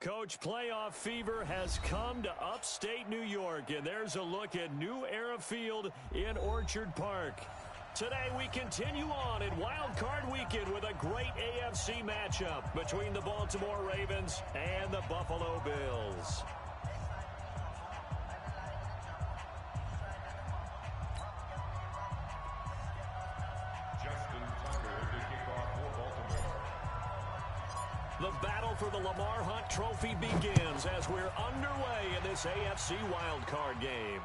Coach, playoff fever has come to upstate New York, and there's a look at New Era Field in Orchard Park. Today we continue on in Wild Card Weekend with a great AFC matchup between the Baltimore Ravens and the Buffalo Bills. The battle for the Lamar Hunt Trophy begins as we're underway in this AFC wildcard game.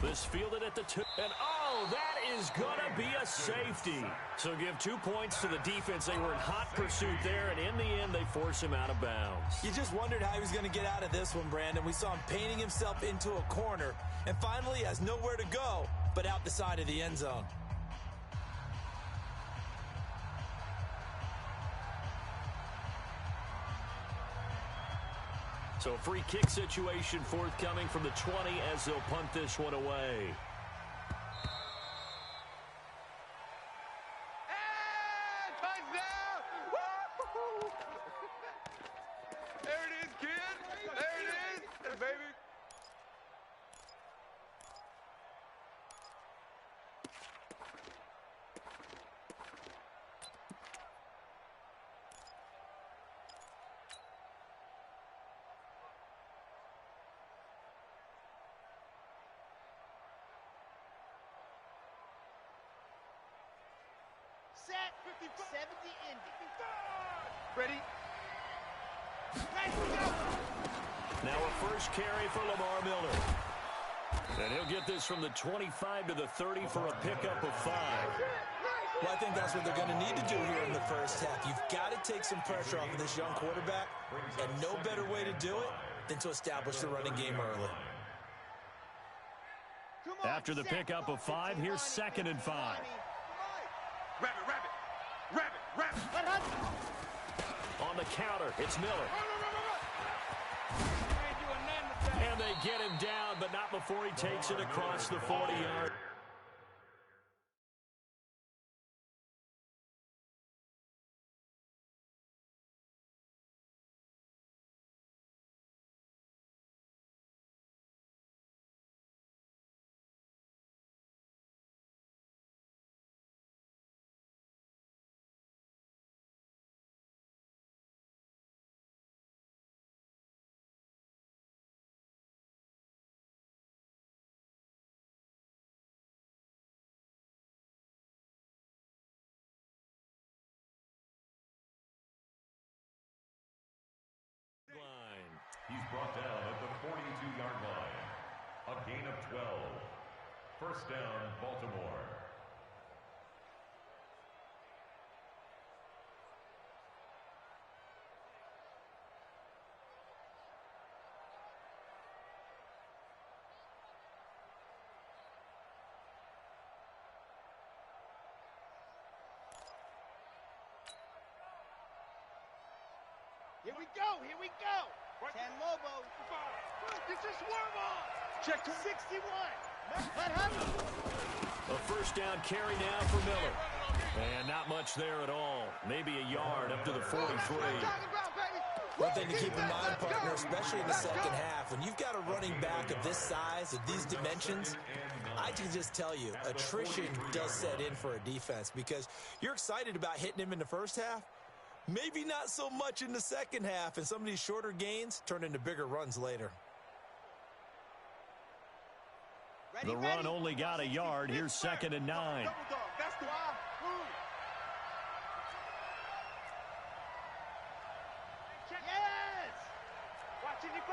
This fielded at the 2. And, oh, that is going to be a safety. So give 2 points to the defense. They were in hot pursuit there, and in the end, they force him out of bounds. You just wondered how he was going to get out of this one, Brandon. We saw him painting himself into a corner, and finally has nowhere to go but out the side of the end zone. So free kick situation forthcoming from the 20 as they'll punt this one away. Hey, touchdown! Woo! There it is, kid. There it is. Hey, baby. Set, 70 ending. Ready? Now a first carry for Lamar Miller. And he'll get this from the 25 to the 30 for a pickup of 5. Well, I think that's what they're going to need to do here in the first half. You've got to take some pressure off of this young quarterback, and no better way to do it than to establish the running game early. After the pickup of 5, here's 2nd and 5. Rabbit. On the counter, it's Miller. And they get him down, but not before he takes it across the 40-yard. He's brought down at the 42-yard line. A gain of 12. First down, Baltimore. Here we go. 10 Lobo. Get your swerve on. Check 61. Let him. A first down carry now for Miller. And not much there at all. Maybe a yard up to the 43. One thing to keep in mind, partner, especially in the second half, when you've got a running back of this size, of these dimensions, I can just tell you, attrition does set in for a defense because you're excited about hitting him in the first half. Maybe not so much in the second half, and some of these shorter gains turn into bigger runs later. The run only got a yard. Here's 2nd and 9. That's the one. Yes. Watch 55.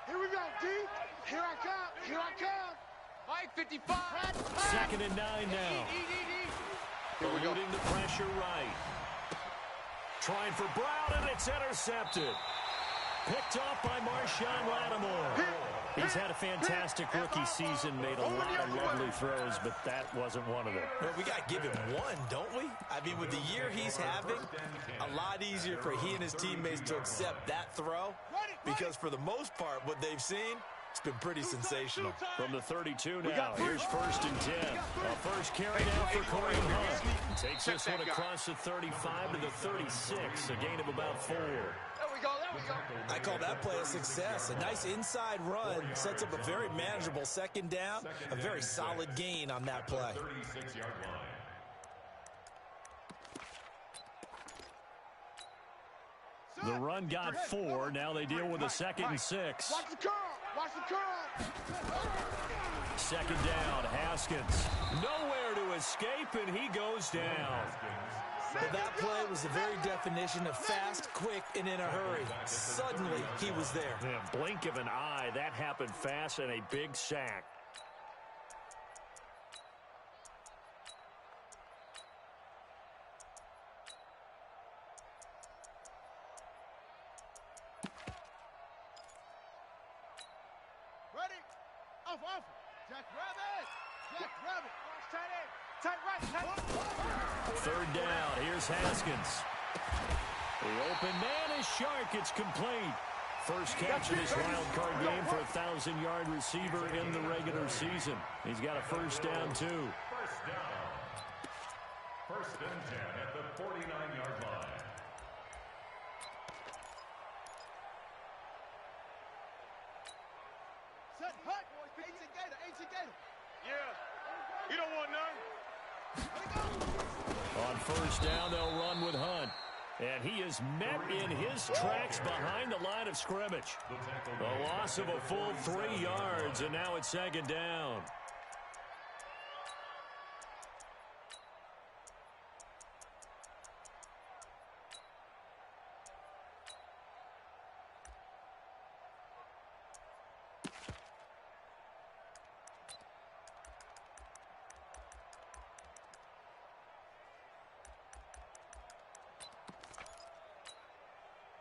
Here we go, D. Here I come. Mike, 55. 2nd and 9 now. Eluding the pressure right. Trying for Brown, and it's intercepted. Picked off by Marshawn Lattimore. He's had a fantastic rookie season, made a lot of lovely throws, but that wasn't one of them. Well, we got to give him one, don't we? I mean, with the year he's having, a lot easier for he and his teammates to accept that throw because for the most part, what they've seen, it's been pretty sensational. From the 32 now, here's 1st and 10. A first carry now for Corey Hunt. Takes this one across the 35 to the 36, a gain of about 4. There we I call that play a success. A nice inside run sets up a very manageable second down. A very solid gain on that play. 36-yard line. The run got 4. Now they deal with a 2nd and 6. Watch the curl. Watch the curl. Second down, Haskins. Nowhere to escape, and he goes down. Well, that play was the very definition of fast, quick, and in a hurry. Suddenly, he was there. Yeah, blink of an eye, that happened fast, and a big sack. Ready? Off. Jack Rabbit. Jack Rabbit. Tight end. Tight right. Third down, here's Haskins. The open man is Shark. It's complete. First catch of this wild card game for a 1,000-yard receiver in the regular season. He's got a first down, too. First down. First and 10 at the 49-yard line. Set hut. Ancient Gator. Yeah. You don't want none. On first down, they'll run with Hunt. And he is met in his tracks behind the line of scrimmage. The loss of a full 3 yards, and now it's second down.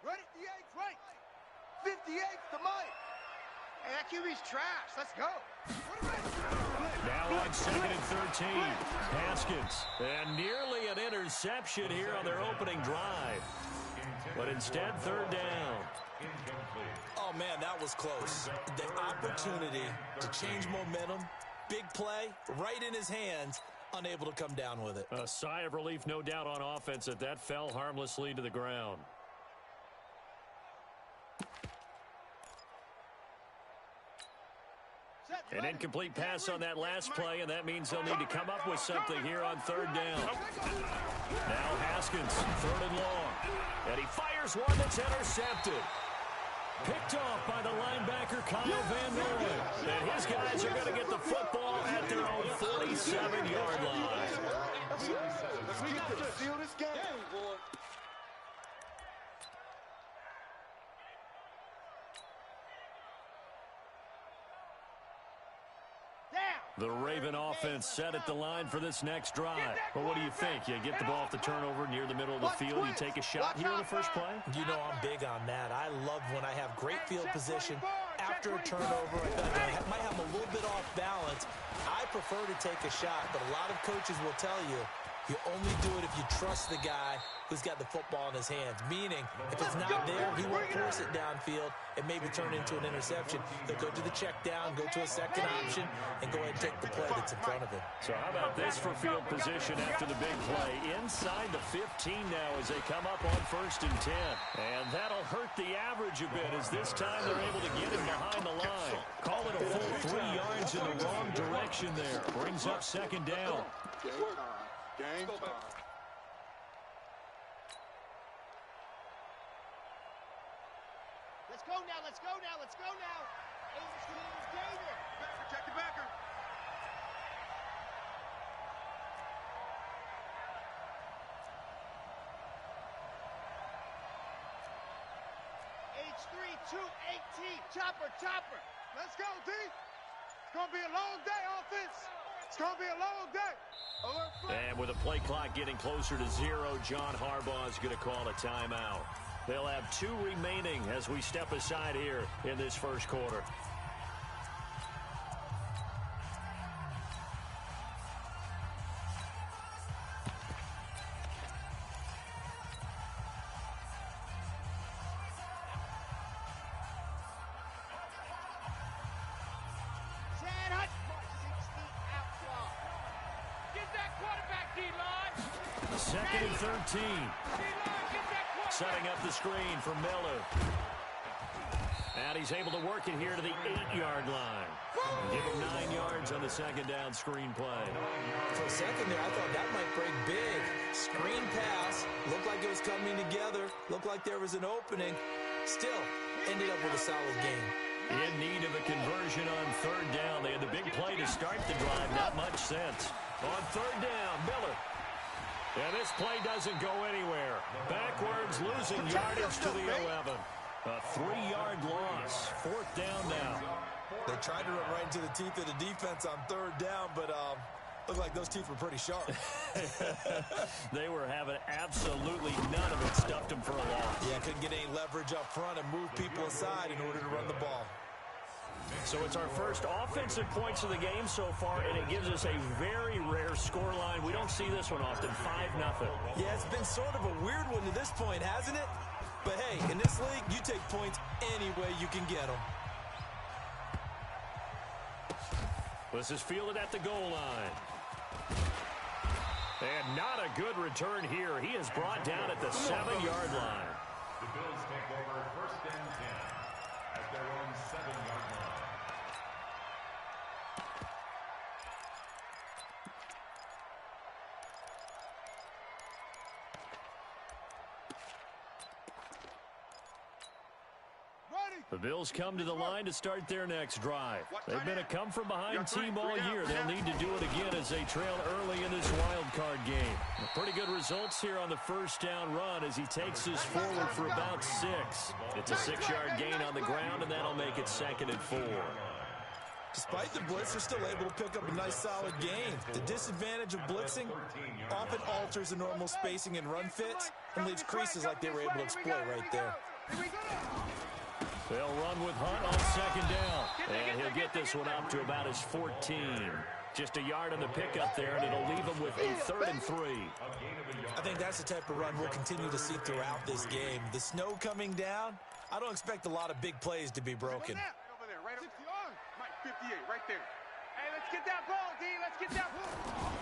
Ready? 58's right. 58's the money. Hey, that QB's trash. Let's go. Now on 2nd and 13. Haskins. And nearly an interception here on their opening drive. But instead, third down. Oh, man, that was close. The opportunity to change momentum, big play, right in his hands, unable to come down with it. A sigh of relief, no doubt, on offense that fell harmlessly to the ground. An incomplete pass on that last play, and that means they'll need to come up with something here on third down. Now Haskins, third and long. And he fires one that's intercepted. Picked off by the linebacker, Kyle Van Noy. And his guys are going to get the football at their own 47-yard line. We got to steal this game, boy. The Raven offense set at the line for this next drive. Well, what do you think? You get the ball off the turnover near the middle of the field. You take a shot here in the first play? You know I'm big on that. I love when I have great field position. After a turnover, I might have a little bit off balance. I prefer to take a shot, but a lot of coaches will tell you, you only do it if you trust the guy who's got the football in his hands. Meaning, if it's not there, he won't force it downfield and maybe turn into an interception. He'll go to the check down, go to a second option, and go ahead and take the play that's in front of him. So how about this for field position after the big play? Inside the 15 now as they come up on 1st and 10. And that'll hurt the average a bit as this time they're able to get him behind the line. Call it a full 3 yards in the wrong direction there. Brings up second down. Game time. Let's go now, let's go now, let's go now. 18 Gator. Protect the backer. H3, 218. Chopper. Let's go, D. It's going to be a long day, offense. It's going to be a long day. And with the play clock getting closer to 0, John Harbaugh is going to call a timeout. They'll have 2 remaining as we step aside here in this first quarter. setting up the screen for Miller. And he's able to work it here to the 8-yard line. Give him 9 yards on the second down screen play. For a second there, I thought that might break big. Screen pass. Looked like it was coming together. Looked like there was an opening. Still, ended up with a solid game. In need of a conversion on third down. They had the big play to start the drive. Not much sense. On third down, Miller. And this play doesn't go anywhere. Backwards, losing yardage to the 11. A 3-yard loss. Fourth down now. They tried to run right into the teeth of the defense on third down, but looked like those teeth were pretty sharp. They were having absolutely none of it. Stuffed them for a loss. Yeah, couldn't get any leverage up front and move people aside in order to run the ball. So it's our first offensive points of the game so far, and it gives us a very rare scoreline. We don't see this one often, 5-0. Yeah, it's been sort of a weird one to this point, hasn't it? But hey, in this league, you take points any way you can get them. This is fielded at the goal line. And not a good return here. He is brought down at the 7-yard line. The Bills take over first and 10 at their own 7-yard line. The Bills come to the line to start their next drive. They've been a come-from-behind team all year. They'll need to do it again as they trail early in this wild card game. Pretty good results here on the first down run as he takes us forward for about 6. It's a 6-yard gain on the ground, and that'll make it 2nd and 4. Despite the blitz, they're still able to pick up a nice solid gain. The disadvantage of blitzing often alters the normal spacing and run fits and leaves creases like they were able to exploit right there. They'll run with Hunt on second down. And he'll get this one up to about his 14. Just a yard on the pickup there, and it'll leave him with a 3rd and 3. I think that's the type of run we'll continue to see throughout this game. The snow coming down, I don't expect a lot of big plays to be broken. Over there, right up. Mike, 58, right there. Hey, let's get that ball, D. Let's get that ball.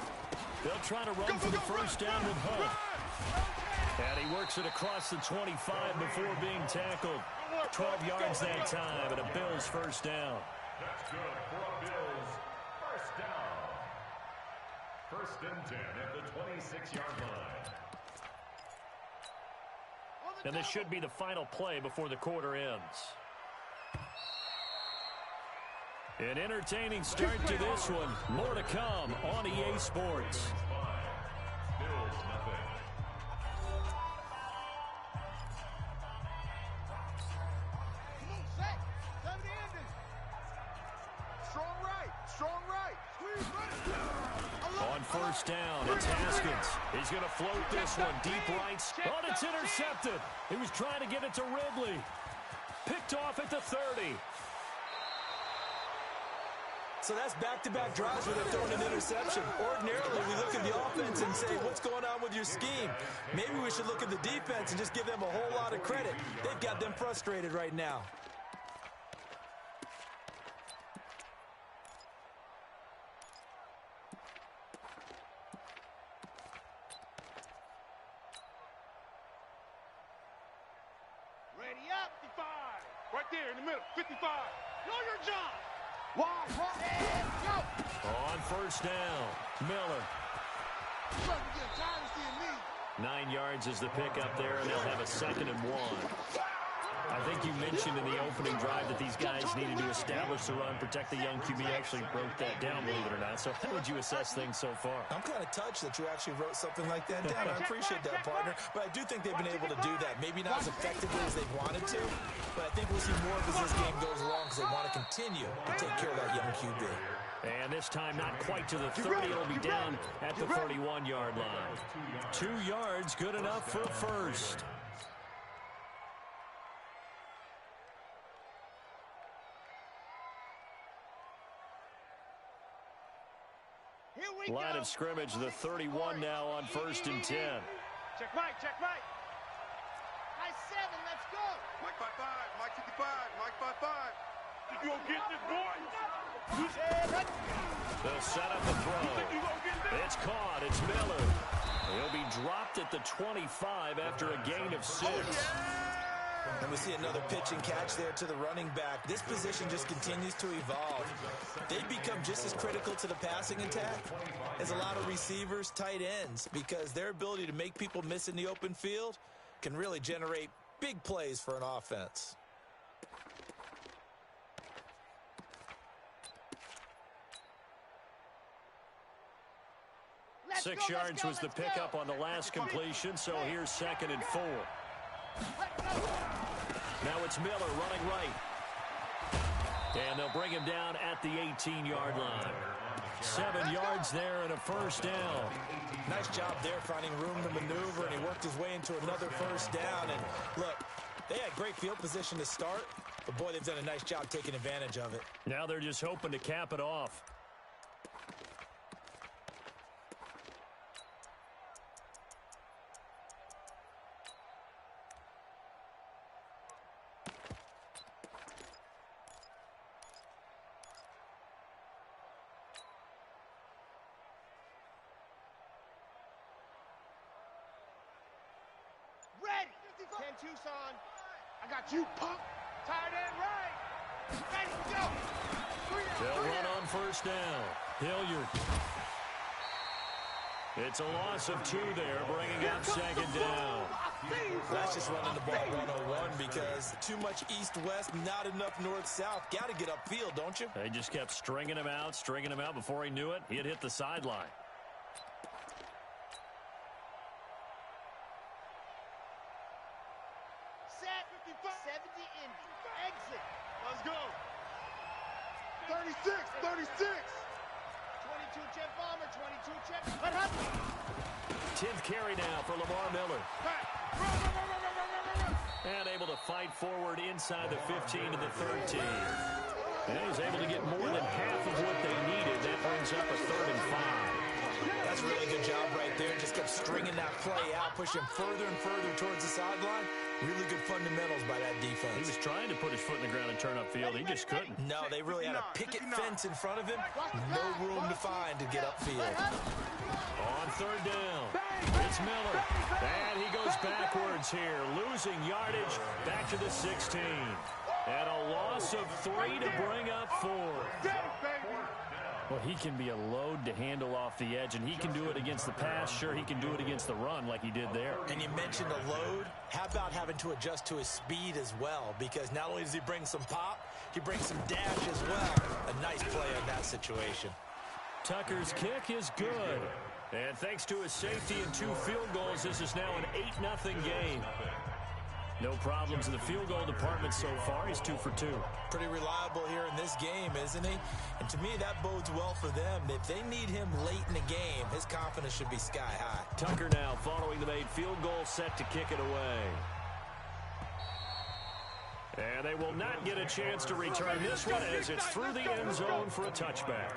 They'll try to run for the first down with Hunt. And he works it across the 25 before being tackled. 12 yards that time, and a Bills first down. That's good for a Bills first down. First and 10 at the 26-yard line. And this should be the final play before the quarter ends. An entertaining start to this one. More to come on EA Sports. Bills nothing. On first down, it's Haskins. He's going to float this one deep right. Oh, it's intercepted. He was trying to get it to Ridley. Picked off at the 30. So that's back-to-back drives where they're throwing an interception. Ordinarily, we look at the offense and say, what's going on with your scheme? Maybe we should look at the defense and just give them a whole lot of credit. They've got them frustrated right now. Ready up, 55. Right there in the middle, 55. Know your job. Wide, go. On first down, Miller. You're going to get tired of seeing me. 9 yards is the pickup there, and they'll have a 2nd and 1. I think you mentioned in the opening drive that these guys needed to establish the run, protect the young QB. Actually broke that down, believe it or not. So how would you assess things so far? I'm kind of touched that you actually wrote something like that down. I appreciate that, partner. But I do think they've been able to do that. Maybe not as effectively as they wanted to, but I think we'll see more of as this game goes along because they want to continue to take care of that young QB. And this time not quite to the 30. It'll be down at the 31-yard line. 2 yards, good enough for a first. Line of scrimmage, the 31 now on first and 10. Check Mike, check Mike. High 7, let's go. Mike 5-5, Mike 55, Mike 5-5. You gonna get this, boy? They'll set up the throw. It's caught. It's Miller. He'll be dropped at the 25 after a gain of 6. And we see another pitch and catch there to the running back. This position just continues to evolve. They become just as critical to the passing attack as a lot of receivers, tight ends, because their ability to make people miss in the open field can really generate big plays for an offense. 6 yards was the pickup on the last completion, so here's 2nd and 4. Now it's Miller running right. And they'll bring him down at the 18-yard line. 7 yards there and a first down. Nice job there finding room to maneuver, and he worked his way into another first down. And look, they had great field position to start, but boy, they've done a nice job taking advantage of it. Now they're just hoping to cap it off. Ready. 10 Tucson. I got you, punk. Tight end right. Ready, go. They'll run on first down. Hilliard. It's a loss of 2 there, bringing up 2nd down. That's just running the ball 101 because too much east-west, not enough north-south. Got to get upfield, don't you? They just kept stringing him out. Before he knew it, he had hit the sideline. Set. 70 Indy. Exit. Let's go. 36. 22 jet bomber. 22 jet. 10th carry now for Lamar Miller. And able to fight forward inside the 15 to the 13. And he's able to get more than half of what they needed. That brings up a 3rd and 5. That's a really good job right there. Just kept stringing that play out, pushing further and further towards the sideline. Really good fundamentals by that defense. He was trying to put his foot in the ground and turn upfield. He just couldn't. No, they really had a picket fence in front of him. No room to find to get upfield. On 3rd down, it's Miller. And he goes backwards here, losing yardage back to the 16. And a loss of 3 to bring up 4. Well, he can be a load to handle off the edge, and he can do it against the pass. Sure, he can do it against the run like he did there. And you mentioned a load. How about having to adjust to his speed as well? Because not only does he bring some pop, he brings some dash as well. A nice play in that situation. Tucker's kick is good. And thanks to his safety and 2 field goals, this is now an 8-0 game. No problems in the field goal department so far. He's 2 for 2. Pretty reliable here in this game, isn't he? And to me, that bodes well for them. If they need him late in the game, his confidence should be sky high. Tucker now following the made field goal, set to kick it away. And they will not get a chance to return this one as it's through the end zone for a touchback.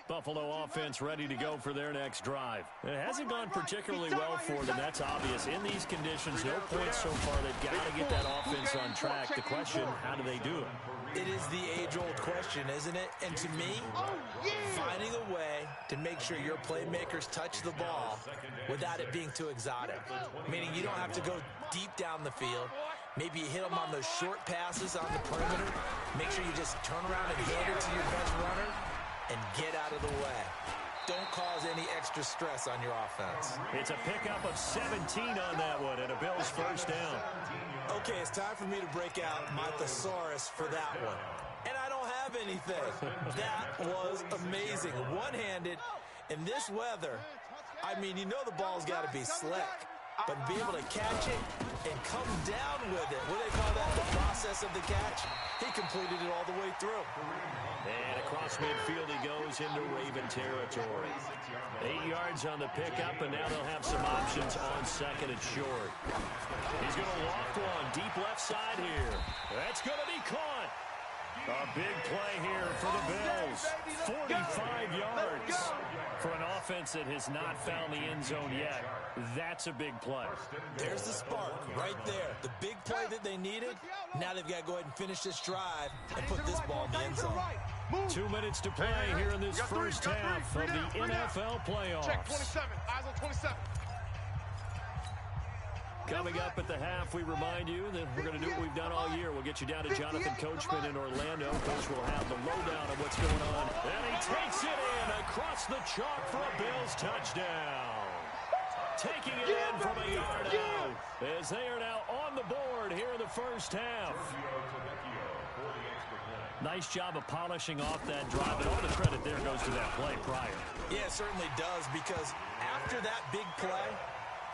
Buffalo offense ready to go for their next drive. It hasn't gone particularly well for them. That's obvious. In these conditions, no points so far. They've got to get that offense on track. The question, how do they do it? It is the age-old question, isn't it? And to me, finding a way to make sure your playmakers touch the ball without it being too exotic. Meaning you don't have to go deep down the field. Maybe you hit them on those short passes on the perimeter. Make sure you just turn around and hand it to your best runner and get out of the way. Don't cause any extra stress on your offense. It's a pickup of 17 on that one and a Bills first down. Okay, it's time for me to break out my thesaurus for that one. And I don't have anything. That was amazing. One-handed in this weather. I mean, you know the ball's got to be slick. But be able to catch it and come down with it. What do they call that? The process of the catch? He completed it all the way through. And across midfield he goes into Raven territory. 8 yards on the pickup, and now they'll have some options on 2nd and short. He's going to loft one deep left side here. That's going to be caught. A big play here for the Bills. 45 yards for an offense that has not found the end zone yet. That's a big play. There's the spark right there. The big play that they needed. Now they've got to go ahead and finish this drive and put this ball in the end zone. 2 minutes to play here in this first half of the NFL playoffs. Check 27. Eyes on 27. Coming up at the half, we remind you that we're going to do what we've done all year. We'll get you down to Jonathan Coachman in Orlando. Coach will have the lowdown of what's going on. And he takes it in across the chalk for a Bills touchdown. Taking it in from a yard out as they are now on the board here in the first half. Nice job of polishing off that drive, and all the credit there goes to that play prior. Yeah, it certainly does, because after that big play,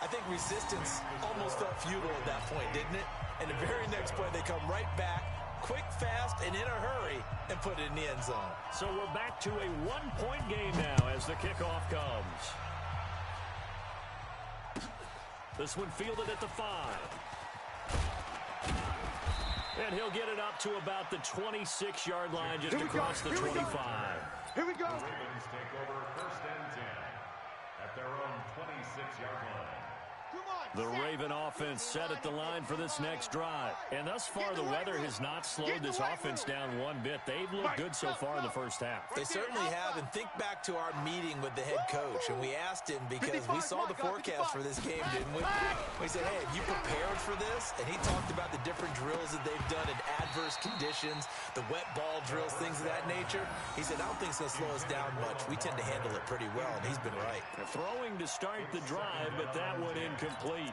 I think resistance almost felt futile at that point, didn't it? And the very next play, they come right back, quick, fast, and in a hurry, and put it in the end zone. So we're back to a one-point game now as the kickoff comes. This one fielded at the 5. And he'll get it up to about the 26-yard line, just across the 25. Here we go. The Ravens take over first and 10 at their own 26-yard line. The Raven offense set at the line for this next drive. And thus far, the weather has not slowed this offense down one bit. They've looked good so far in the first half. They certainly have, and think back to our meeting with the head coach, and we asked him, because we saw the forecast for this game, didn't we? We said, hey, have you prepared for this? And he talked about the different drills that they've done in adverse conditions, the wet ball drills, things of that nature. He said, I don't think it's going to slow us down much. We tend to handle it pretty well, and he's been right. Throwing to start the drive, but that one incomplete.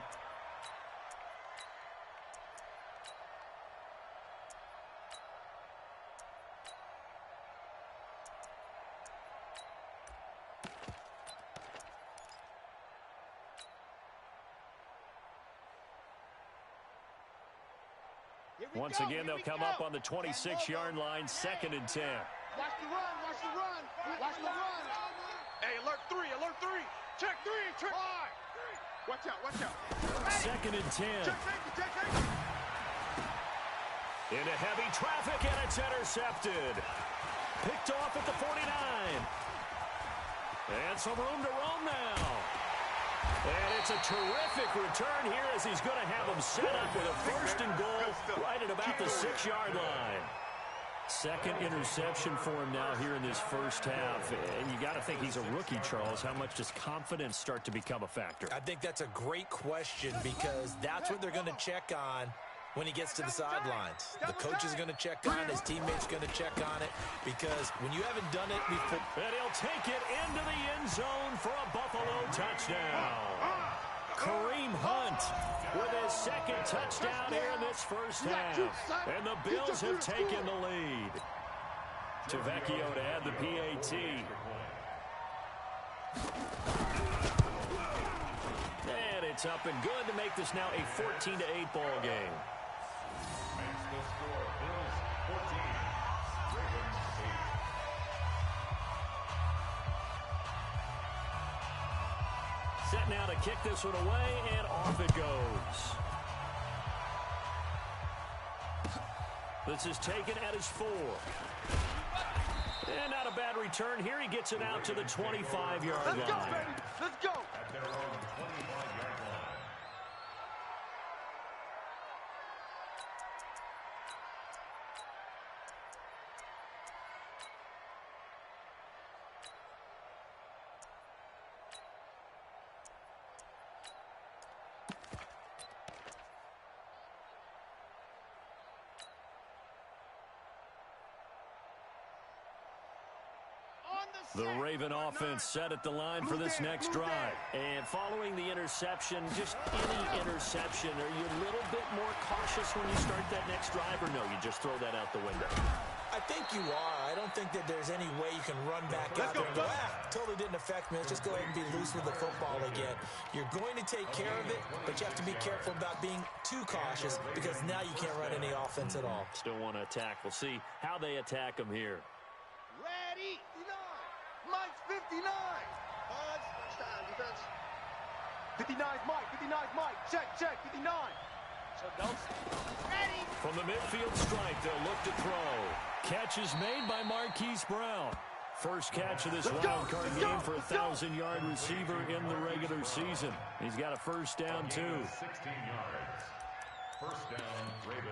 Once again, they'll come up on the 26-yard line, 2nd and 10. Watch the run, watch the run, watch the run. Hey, alert 3, alert 3. Check 3, check 5. Watch out, watch out. 2nd and 10. Check, check, check. Into heavy traffic, and it's intercepted. Picked off at the 49. And some room to roam now. And it's a terrific return here as he's going to have them set up with a 1st and goal right at about the 6-yard line. Second interception for him now here in this first half. And you got to think he's a rookie, Charles. How much does confidence start to become a factor? I think that's a great question, because that's what they're going to check on when he gets to the sidelines. The coach is going to check on it. His teammates going to check on it, because when you haven't done it before. And he'll take it into the end zone for a Buffalo touchdown. Kareem Hunt with his 2nd touchdown here in this first half. And the Bills have taken the lead. Tavecchio to add the PAT. And it's up and good to make this now a 14-8 ball game. Maximum score, Bills 14, Ravens 8. Set now to kick this one away, and off it goes. This is taken at his 4. And not a bad return here. He gets it out to the 25-yard line. Let's go, baby. Let's go. At their own 25-yard line. The Raven offense set at the line for this next drive. And following the interception, just any interception, are you a little bit more cautious when you start that next drive, or no, you just throw that out the window? I think you are. I don't think that there's any way you can run back out there and go, totally didn't affect me. Let's just go ahead and be loose with the football again. You're going to take care of it, but you have to be careful about being too cautious, because now you can't run any offense at all. Still want to attack. We'll see how they attack them here. Ready. 59. Mike's 59. Stand defense. 59's Mike. 59's Mike. Check, check. 59. So don't. Ready. From the midfield stripe, they'll look to throw. Catch is made by Marquise Brown. First catch of this wild card game for a 1,000-yard receiver in the regular season. He's got a first down, too. 16 yards. First down, Ravens.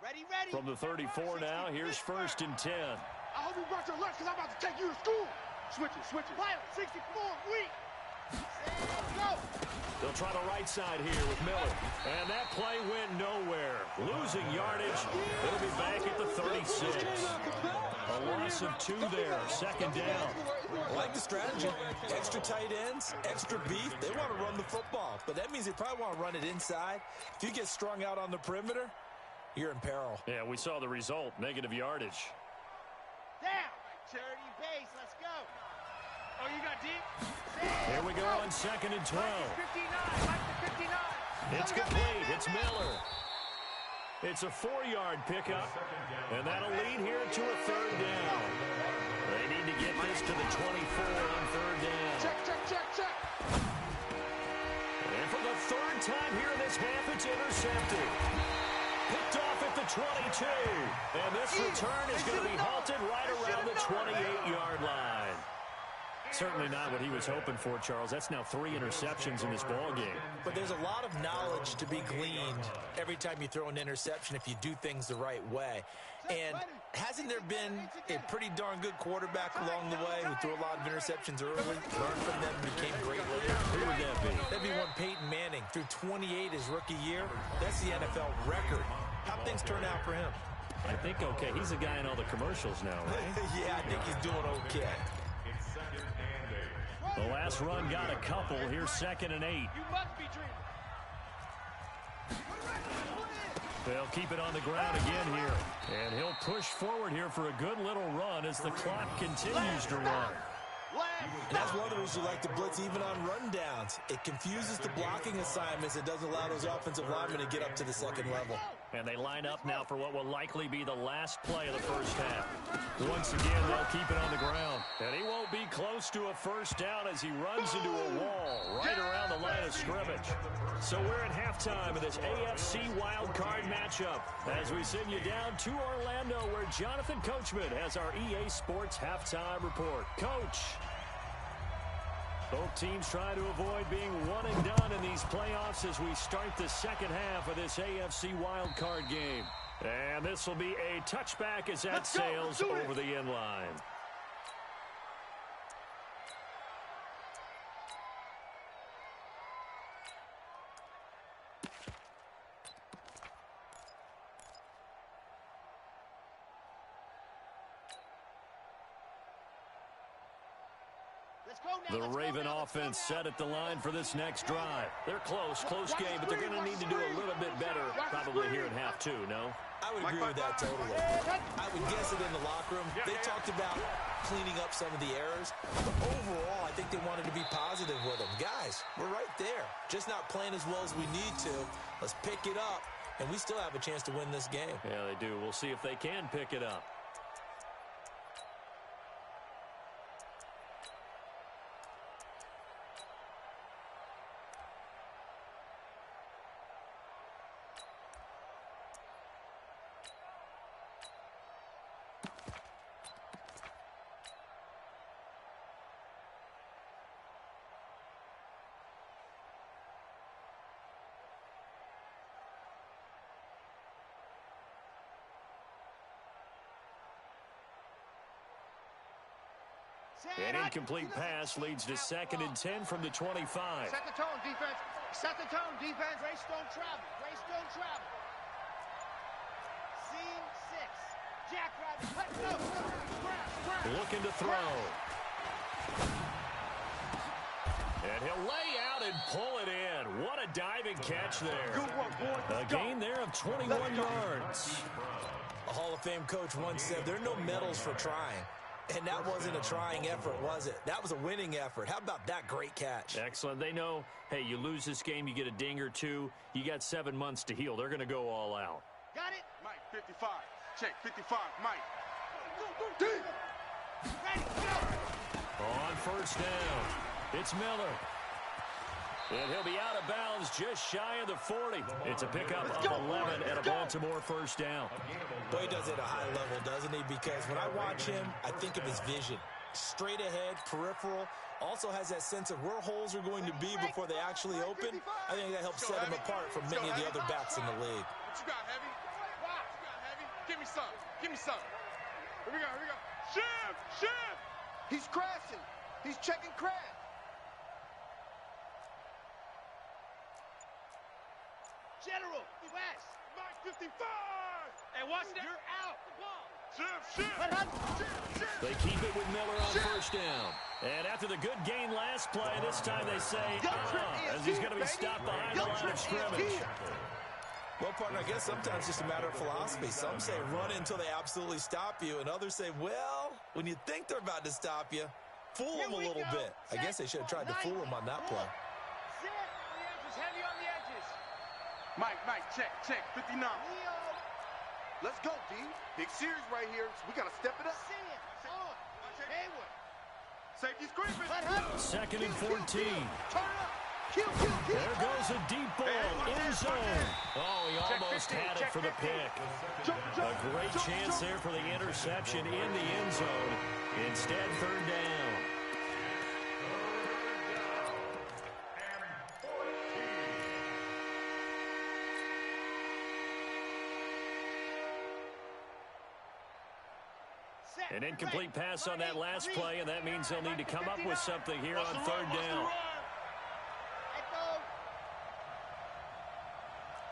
Ready. From the 34 now, here's first and 10. I hope you brought your lunch because I'm about to take you to school. Switch it. Pilot, 64, weak. Go. They'll try the right side here with Miller. And that play went nowhere. Losing yardage. It'll be back at the 36. A loss of 2 there. Second down. I like the strategy. Extra tight ends, extra beef. They want to run the football, but that means they probably want to run it inside. If you get strung out on the perimeter, you're in peril. Yeah, we saw the result. Negative yardage. Down. Charity base. Let's go. Oh, you got deep? Here we go on second and 12. 59. Mike the 59. It's complete. It's Miller. It's a 4-yard pickup, and that'll lead here to a third down. They need to get this to the 24 on third down. Check. And for the third time here in this half, it's intercepted. Picked off at the 22. And this return is going to be halted right around the 28-yard line. Certainly not what he was hoping for, Charles. That's now 3 interceptions in this ball game. But there's a lot of knowledge to be gleaned every time you throw an interception if you do things the right way. And hasn't there been a pretty darn good quarterback along the way who threw a lot of interceptions early, learned from them, and became great later? Who would that be? That'd be one Peyton Manning. Threw 28 his rookie year. That's the NFL record. How'd things turn out for him? I think okay. He's a guy in all the commercials now, right? Yeah, I think he's doing okay. The last run got a couple. Here's second and 8. You must be dreaming. They'll keep it on the ground again here. And he'll push forward here for a good little run as the clock continues to run. And that's one of the reasons you like to blitz even on rundowns. It confuses the blocking assignments. It doesn't allow those offensive linemen to get up to the second level. And they line up now for what will likely be the last play of the first half. Once again, they'll keep it on the ground. And he won't be close to a first down as he runs into a wall right around the line of scrimmage. So we're at halftime of this AFC wildcard matchup as we send you down to Orlando where Jonathan Coachman has our EA Sports halftime report. Coach. Both teams trying to avoid being one and done in these playoffs as we start the second half of this AFC wildcard game. And this will be a touchback as that sails over the end line. The Raven offense set at the line for this next drive. They're close game, but they're going to need to do a little bit better probably here in half 2, no? I would agree with that totally. I would guess it in the locker room. They talked about cleaning up some of the errors, but overall, I think they wanted to be positive with them. Guys, we're right there. Just not playing as well as we need to. Let's pick it up, and we still have a chance to win this game. Yeah, they do. We'll see if they can pick it up. An incomplete pass leads to second and 10 from the 25. Set the tone, defense. Set the tone, defense. Race don't travel. Race don't travel. Scene 6. Jackrabbit. Let's go. Grass. Looking to throw. And he'll lay out and pull it in. What a diving catch there. Good work, boy. A gain there of 21 yards. A Hall of Fame coach once said, there are no medals for trying. And that wasn't a trying effort, was it? That was a winning effort. How about that great catch? Excellent. They know, hey, you lose this game, you get a ding or two. You got 7 months to heal. They're going to go all out. Got it? Mike, 55. check, 55, Mike. On first down, it's Miller. And he'll be out of bounds just shy of the 40. It's a pickup of 11 and a Baltimore first down. Boy, he does it at a high level, doesn't he? Because when I watch him, I think of his vision. Straight ahead, peripheral, also has that sense of where holes are going to be before they actually open. I think that helps set him apart from many of the other backs in the league. What you got, Heavy? What you got, Heavy? Give me some. Give me some. Here we go, here we go. Shift! He's crashing. He's checking crash. General, West. Mike 55! Hey, watch that. You're out. The ball. Shift. They keep it with Miller on first down. And after the good gain last play, this time they say, as he's going to be stopped behind the line of scrimmage. Well, partner, I guess sometimes it's just a matter of philosophy. Some say run until they absolutely stop you, and others say, well, when you think they're about to stop you, fool them a little bit. I guess they should have tried to fool them on that play. Sit on the edges, heavy on the edges. Mike, check, 59. Let's go, D. Big series right here. So we got to step it up. Hayward. Safety's creeping. Second and 14. Turn up. Kill. There goes a deep ball in zone. Oh, he almost had it for the pick. A great chance there for the interception in the end zone. Instead, third down. An incomplete pass on that last play, and that means they'll need to come up with something here on third down.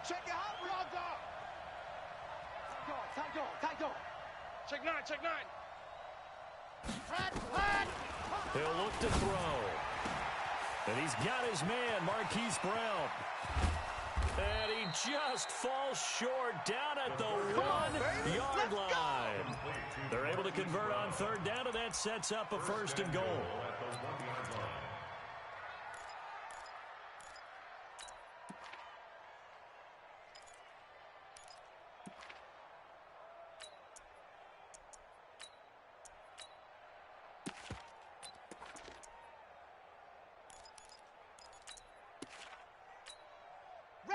Check it out, raw dog. Tight dog. Check nine. He'll look to throw. And he's got his man, Marquise Brown. And he just falls short down at the 1-yard line. They're able to convert on third down, and that sets up a first and goal.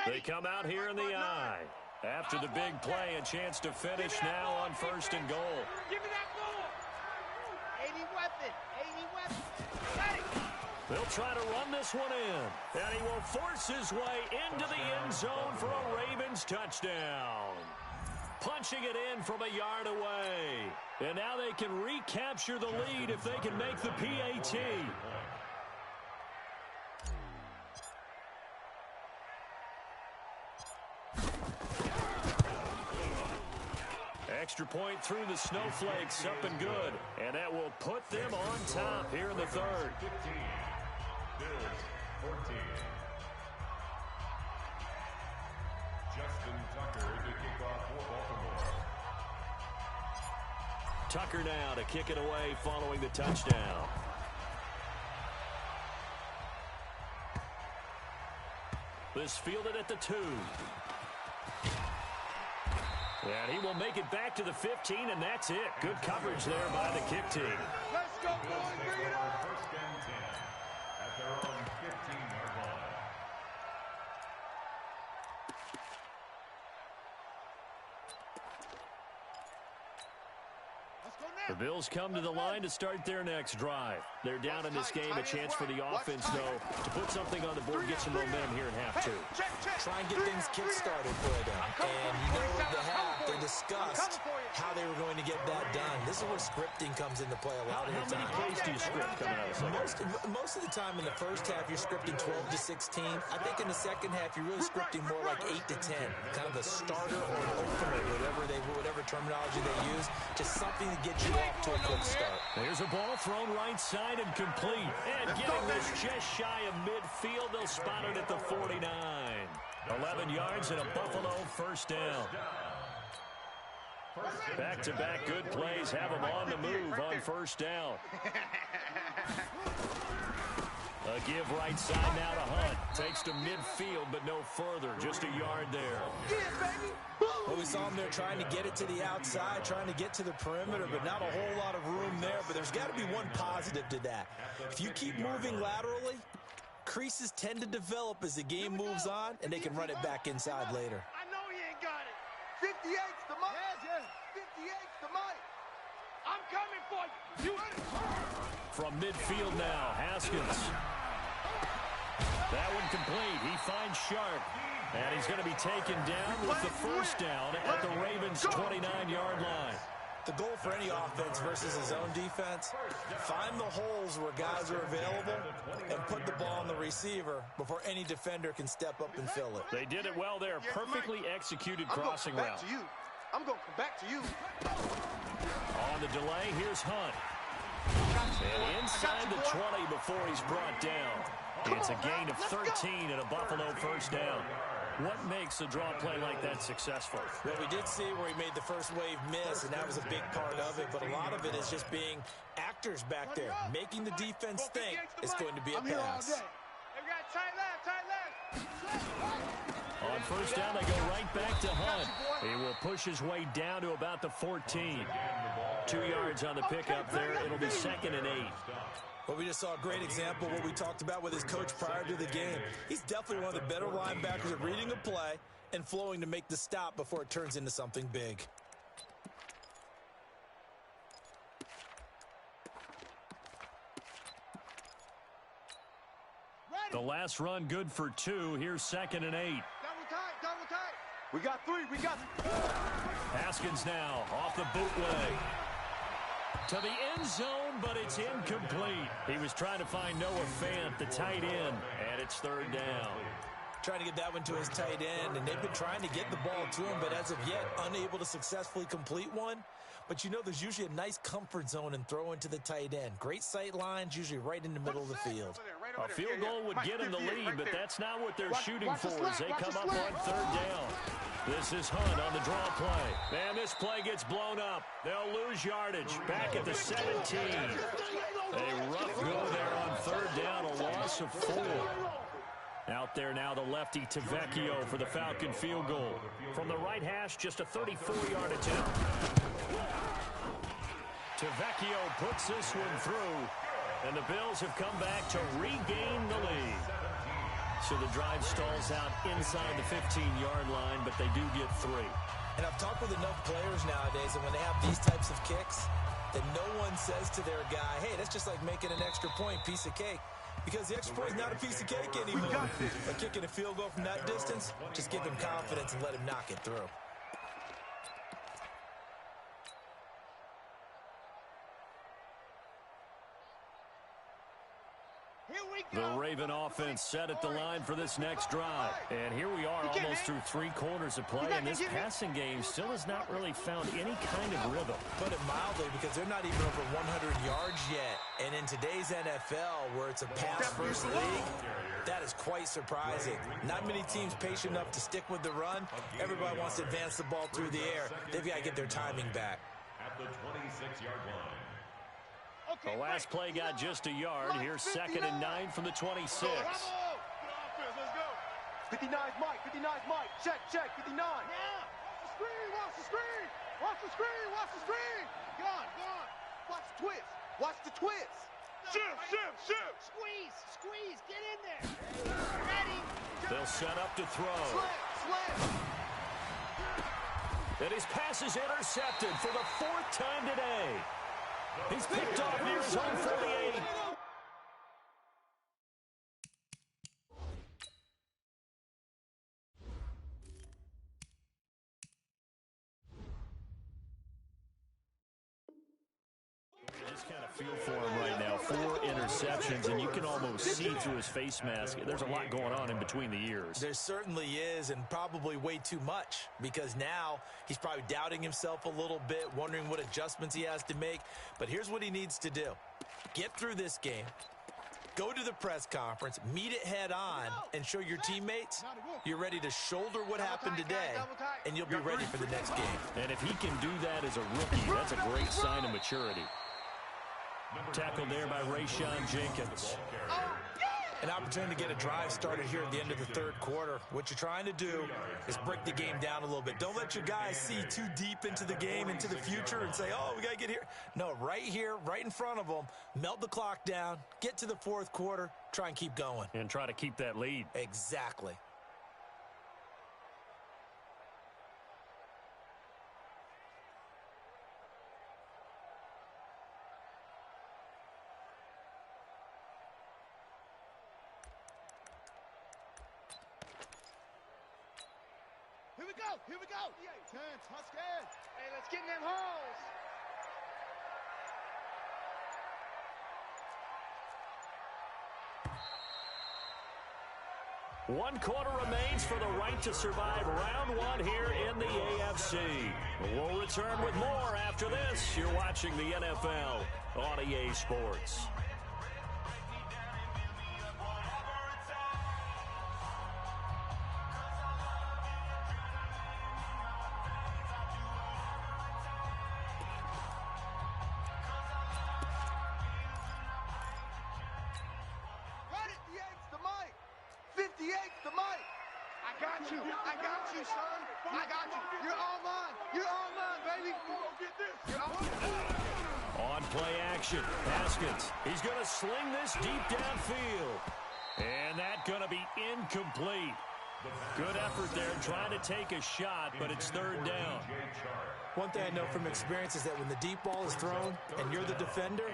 They come out here in the I. After the big play, a chance to finish now on first and goal. Give me that ball. 80 weapon. Ready. They'll try to run this one in. And he will force his way into the end zone for a Ravens touchdown. Punching it in from a yard away. And now they can recapture the lead if they can make the PAT. Extra point through the snowflakes, up and good. And that will put them on top here in the third. 15, Bills 14. Justin Tucker to kick off for Baltimore. Tucker now to kick it away following the touchdown. This fielded at the 2. And he will make it back to the 15, and that's it. Good coverage there by the kick team. Let's go, boys. Bring it up. First and 10 at their own 15-yard line. The Bills come to the line to start their next drive. They're down in this game. A chance for the offense, though, to put something on the board, get some momentum here in half 2. Try and get things kick-started for them. And you know, at the half, they discussed how they were going to get that done. This is where scripting comes into play a lot of the time. How many plays do you script coming out of the second? Most of the time in the first half, you're scripting 12 to 16. I think in the second half, you're really scripting more like 8 to 10. Kind of a starter or an opener, whatever terminology they use. Just something to get you off to a quick start. There's a ball thrown right side and complete. And getting this just shy of midfield, they'll spot it at the 49. 11 yards and a Buffalo first down. Back-to-back good plays have them on the move on first down. A give right side now to Hunt. Takes to midfield, but no further. Just a yard there. we saw him there trying to get it to the outside, trying to get to the perimeter, but not a whole lot of room there. But there's got to be one positive to that. If you keep moving laterally, creases tend to develop as the game moves on, and they can run it back inside later. I know he ain't got it. 58's the mic. Yes. 58's the mic. I'm coming for you. From midfield now, Haskins. That one complete. He finds Sharp. And he's going to be taken down with the first down at the Ravens' 29-yard line. The goal for any offense versus his own defense, find the holes where guys are available and put the ball on the receiver before any defender can step up and fill it. They did it well there. Perfectly executed crossing route. I'm going to come back to you. On the delay, here's Hunt. And inside the 20 before he's brought down. It's a gain of 13 and a Buffalo first down. What makes a draw play like that successful? Well, we did see where he made the first wave miss, and that was a big part of it. But a lot of it is just being actors back there, making the defense think it's going to be a pass. On first down, they go right back to Hunt. He will push his way down to about the 14. 2 yards on the pickup there. It'll be 2nd and 8. Well, we just saw a great example of what we talked about with his coach prior to the game. He's definitely one of the better linebackers at reading a play and flowing to make the stop before it turns into something big. The last run good for 2. Here's 2nd and 8. Double tight. We got 3. Haskins now off the bootleg. To the end zone, but it's incomplete. He was trying to find Noah Fant, the tight end, and it's 3rd down. Trying to get that one to his tight end, and they've been trying to get the ball to him, but as of yet, unable to successfully complete one. But you know there's usually a nice comfort zone in throwing to the tight end. Great sight lines, usually right in the middle of the field. A field goal would get him the lead, but that's not what they're shooting for as they come up on 3rd down. This is Hunt on the draw play. Man, this play gets blown up. They'll lose yardage. Back at the 17. A rough go there on 3rd down, a loss of 4. Out there now, the lefty Tavecchio for the Falcon field goal. From the right hash, just a 34-yard attempt. Tavecchio puts this one through, and the Bills have come back to regain the lead. So the drive stalls out inside the 15-yard line, but they do get 3. And I've talked with enough players nowadays, and when they have these types of kicks, that no one says to their guy, hey, that's just like making an extra point, piece of cake. Because the extra point is not a piece of cake anymore. But kicking a field goal from that distance, just give him confidence and let him knock it through. The Raven offense set at the line for this next drive. And here we are almost through 3 quarters of play, and this passing game still has not really found any kind of rhythm. Put it mildly, because they're not even over 100 yards yet. And in today's NFL, where it's a pass-first league, that is quite surprising. Not many teams patient enough to stick with the run. Everybody wants to advance the ball through the air. They've got to get their timing back. At the 26-yard line. The last play got just a yard. Here's 2nd and 9 from the 26. 59's Mike. Check. 59. Yeah. Watch the screen. Go on. Watch the twist. Shift. Squeeze. Get in there. Ready. They'll set up to throw. Slam. And his pass is intercepted for the 4th time today. He's picked off near his own 48. Just kind of feel for him right now. 4 interceptions, and you can almost see through his face mask. There's a lot going on in between the ears. There certainly is, and probably way too much, because now he's probably doubting himself a little bit, wondering what adjustments he has to make. But here's what he needs to do. Get through this game, go to the press conference, meet it head on, and show your teammates you're ready to shoulder what happened today, and you'll be ready for the next game. And if he can do that as a rookie, that's a great sign of maturity. Tackled there by Rayshon Jenkins. an opportunity to get a drive started here at the end of the third quarter. What you're trying to do is break the game down a little bit. Don't let your guys see too deep into the game, into the future, and say, oh, we got to get here. No, right here, right in front of them, melt the clock down, get to the fourth quarter, try and keep going. And try to keep that lead. Exactly. Here we go. Turn, Huskers. Hey, let's get in them holes. One quarter remains for the right to survive round one here in the AFC. We'll return with more after this. You're watching the NFL on EA Sports. I got you, son. I got you. You're all mine. You're all mine, baby. Get this. You're all mine. On play action, Haskins. He's going to sling this deep downfield. And that's going to be incomplete. Good effort there trying to take a shot, but it's third down. One thing I know from experience is that when the deep ball is thrown and you're the defender,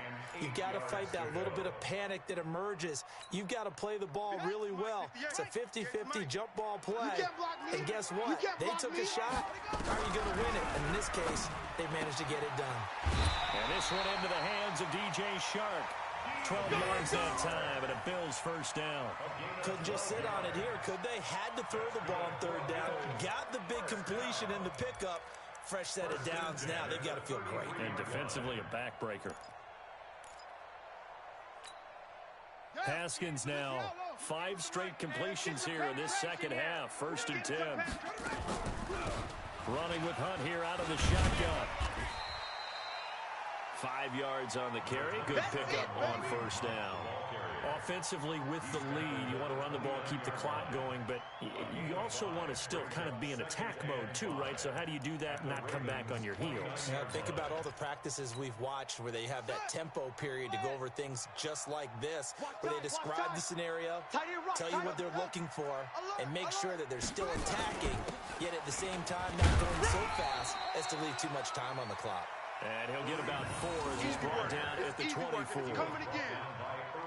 you've got to fight that little bit of panic that emerges. You've got to play the ball really well. It's a 50-50 jump ball play. And guess what? They took a shot. How are you going to win it? And in this case, they managed to get it done. And this one into the hands of DJ Shark. 12 yards that time, and a Bills first down. Couldn't just sit on it here, could they? Had to throw the ball on third down. Got the big completion in the pickup. Fresh set of downs now. They've got to feel great. And defensively, a backbreaker. Haskins now, 5 straight completions here in this second half. 1st and 10. Running with Hunt here out of the shotgun. 5 yards on the carry. Good pickup on first down. Offensively with the lead, you want to run the ball, keep the clock going, but you also want to still kind of be in attack mode too, right? So how do you do that and not come back on your heels? Yeah, think about all the practices we've watched where they have that tempo period to go over things just like this, where they describe the scenario, tell you what they're looking for, and make sure that they're still attacking, yet at the same time not going so fast as to leave too much time on the clock. And he'll get about 4 as he's brought down at the 24.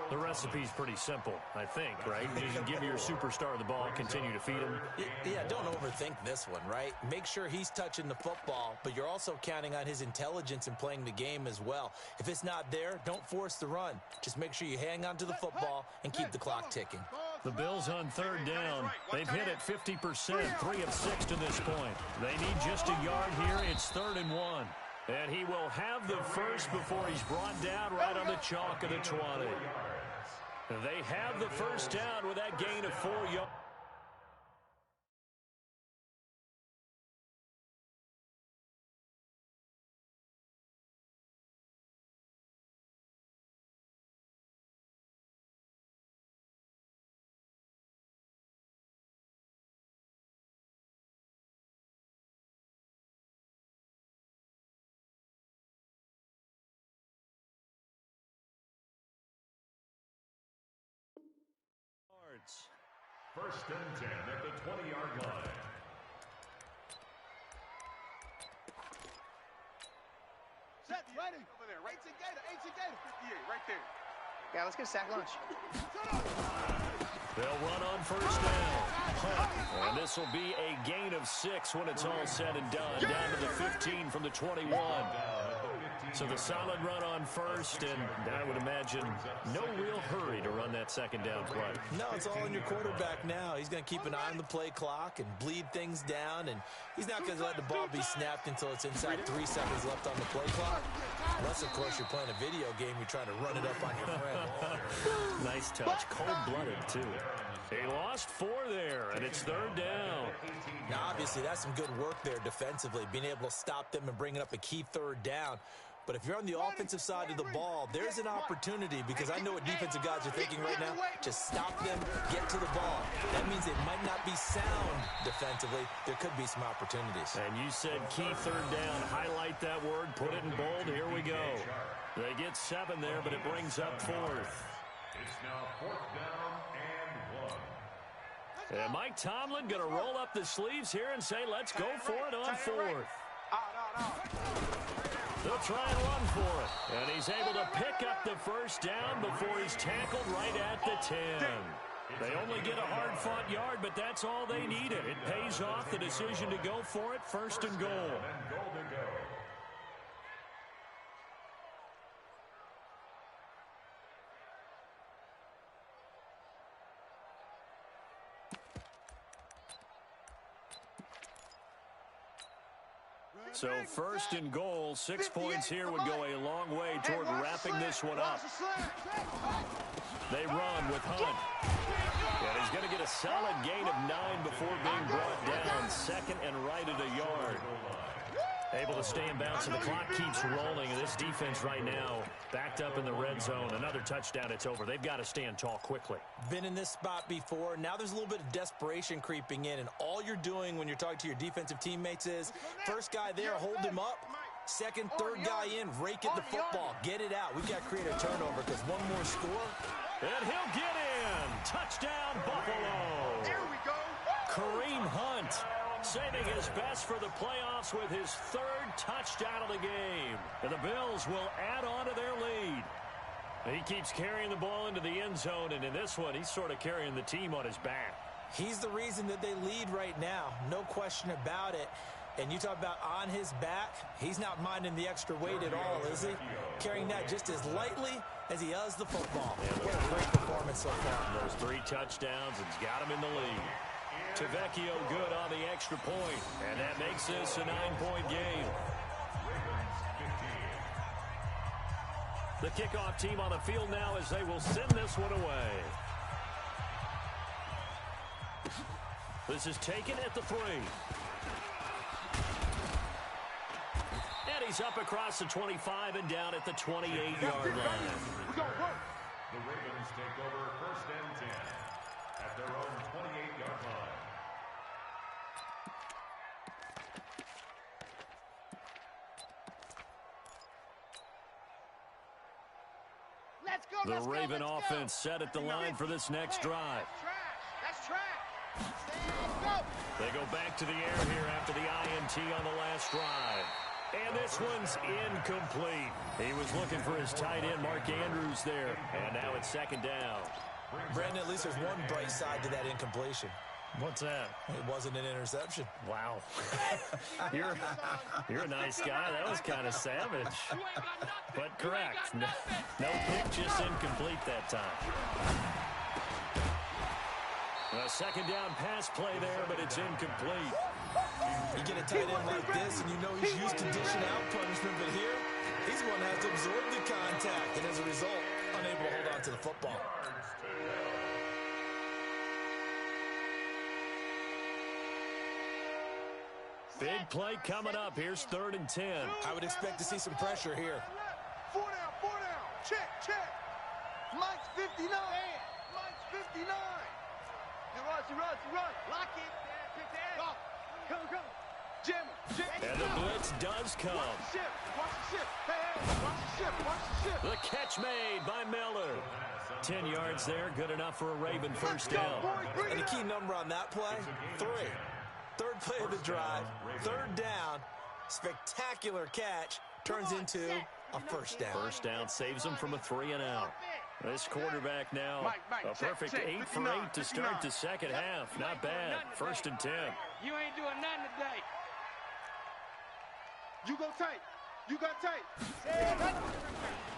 The recipe's pretty simple, I think, right? You just give your superstar the ball, continue to feed him. Yeah, don't overthink this one, right? Make sure he's touching the football, but you're also counting on his intelligence in playing the game as well. If it's not there, don't force the run. Just make sure you hang on to the football and keep the clock ticking. The Bills on third down. They've hit it 50%, 3 of 6 to this point. They need just a yard here. It's 3rd and 1. And he will have the first before he's brought down right on the chalk of the 20. They have the first down with that gain of 4 yards. First and 10 at the 20-yard line. Set, ready. Over there, right? 18 Gator, 58, right there. Yeah, let's get a sack lunch. They'll run on first down. And this will be a gain of 6 when it's all said and done. Down to the 15 from the 21. So the solid run on first, and I would imagine no real hurry to run that second down play. No, it's all in your quarterback now. He's going to keep an eye on the play clock and bleed things down, and he's not going to let the ball be snapped until it's inside 3 seconds left on the play clock. Unless, of course, you're playing a video game, you're trying to run it up on your friend. Nice touch. Cold-blooded, too. He lost 4 there, and it's 3rd down. Now, obviously, that's some good work there defensively, being able to stop them and bringing up a key 3rd down. But if you're on the offensive side of the ball, there's an opportunity, because I know what defensive guys are thinking right now. Just stop them, get to the ball. That means it might not be sound defensively. There could be some opportunities. And you said key third down. Highlight that word, put it in bold. Here we go. They get 7 there, but it brings up 4th. It's now 4th down and 1. And Mike Tomlin going to roll up the sleeves here and say, let's go for it on 4th. They'll try and run for it. And he's able to pick up the first down before he's tackled right at the 10. They only get a hard-fought yard, but that's all they needed. It pays off, the decision to go for it, 1st and goal. And goal to go. So 1st and goal, 6 points here would go a long way toward wrapping this one up. They run with Hunt. And he's going to get a solid gain of 9 before being brought down. 2nd and right at a yard. Able to stay in bounds, and the clock keeps rolling. And this defense right now backed up in the red zone. Another touchdown, it's over. They've got to stand tall quickly. Been in this spot before. Now there's a little bit of desperation creeping in, and all you're doing when you're talking to your defensive teammates is, first guy there, hold him up. Second, third guy in, rake at the football. Get it out. We've got to create a turnover, because one more score. And he'll get in. Touchdown, Buffalo. Here we go. Kareem Hunt saving his best for the playoffs with his 3rd touchdown of the game. And the Bills will add on to their lead. He keeps carrying the ball into the end zone, and in this one, he's sort of carrying the team on his back. He's the reason that they lead right now. No question about it. And you talk about on his back, he's not minding the extra weight at all, is he? Carrying that just as lightly as he does the football. What a great performance so far. Those 3 touchdowns, and he's got him in the lead. Tavecchio good on the extra point, and that makes this a 9-point game. The kickoff team on the field now as they will send this one away. This is taken at the 3. And he's up across the 25 and down at the 28-yard line. The Ravens take over 1st and 10 at their own 28-yard line. The Raven offense set at the line for this next drive. That's trash. They go back to the air here after the INT on the last drive. And this one's incomplete. He was looking for his tight end, Mark Andrews, there. And now it's 2nd down. Brandon, at least there's one bright side to that incompletion. What's that? It wasn't an interception. Wow. You're a nice guy. That was kind of savage. But correct. No pick, just incomplete that time. A 2nd down pass play there, but it's incomplete. You get a tight end like this, and you know he's used to dishing out punishment, but here, he's the one that has to absorb the contact, and as a result, unable to hold on to the football. Big play coming up. Here's 3rd and 10. I would expect to see some pressure here. 4 down. Check. Mike's 59. Mike's 59. Run. Lock it. Pick that. Come. Jim. And the blitz does come. Watch the ship. Hey, watch the ship. The catch made by Miller. 10 yards there, good enough for a Raven 1st down. And the key number on that play, 3. 3rd play of the drive, 3rd down, spectacular catch, turns into a 1st down. 1st down saves him from a 3 and out. This quarterback now, a perfect 8 for 8 to start the 2nd half. Not bad. 1st and 10. You ain't doing nothing today. You got tight.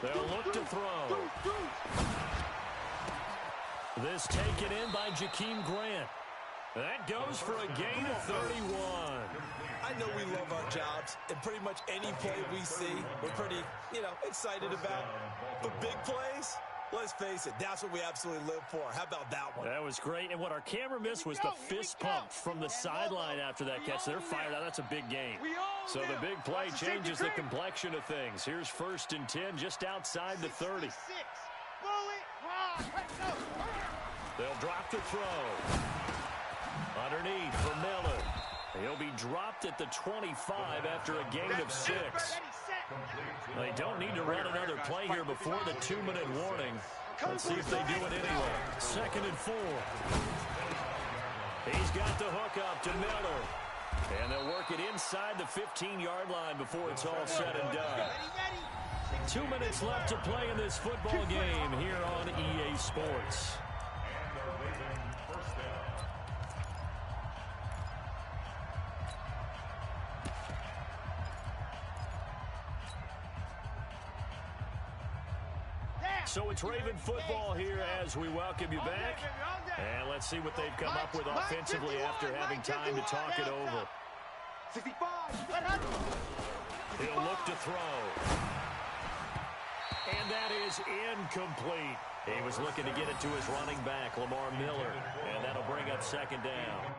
They'll look to throw. This taken in by Jakeem Grant. That goes for a gain of 31. I know we love our jobs, and pretty much any play we see, we're pretty, excited about. But big plays, let's face it, that's what we absolutely live for. How about that one? That was great, and what our camera missed was the fist pump from the sideline after that catch. They're fired out. That's a big game. So the big play changes the complexion of things. Here's 1st and 10 just outside the 30. They'll drop the throw. Underneath for Miller. He'll be dropped at the 25 after a gain of 6. They don't need to run another play here before the 2-minute warning. Let's see if they do it anyway. 2nd and 4. He's got the hook up to Miller. And they'll work it inside the 15-yard line before it's all said and done. 2 minutes left to play in this football game here on EA Sports. So it's Raven football here as we welcome you back. And let's see what they've come up with offensively after having time to talk it over. 65. He'll look to throw. And that is incomplete. He was looking to get it to his running back, Lamar Miller. And that'll bring up 2nd down.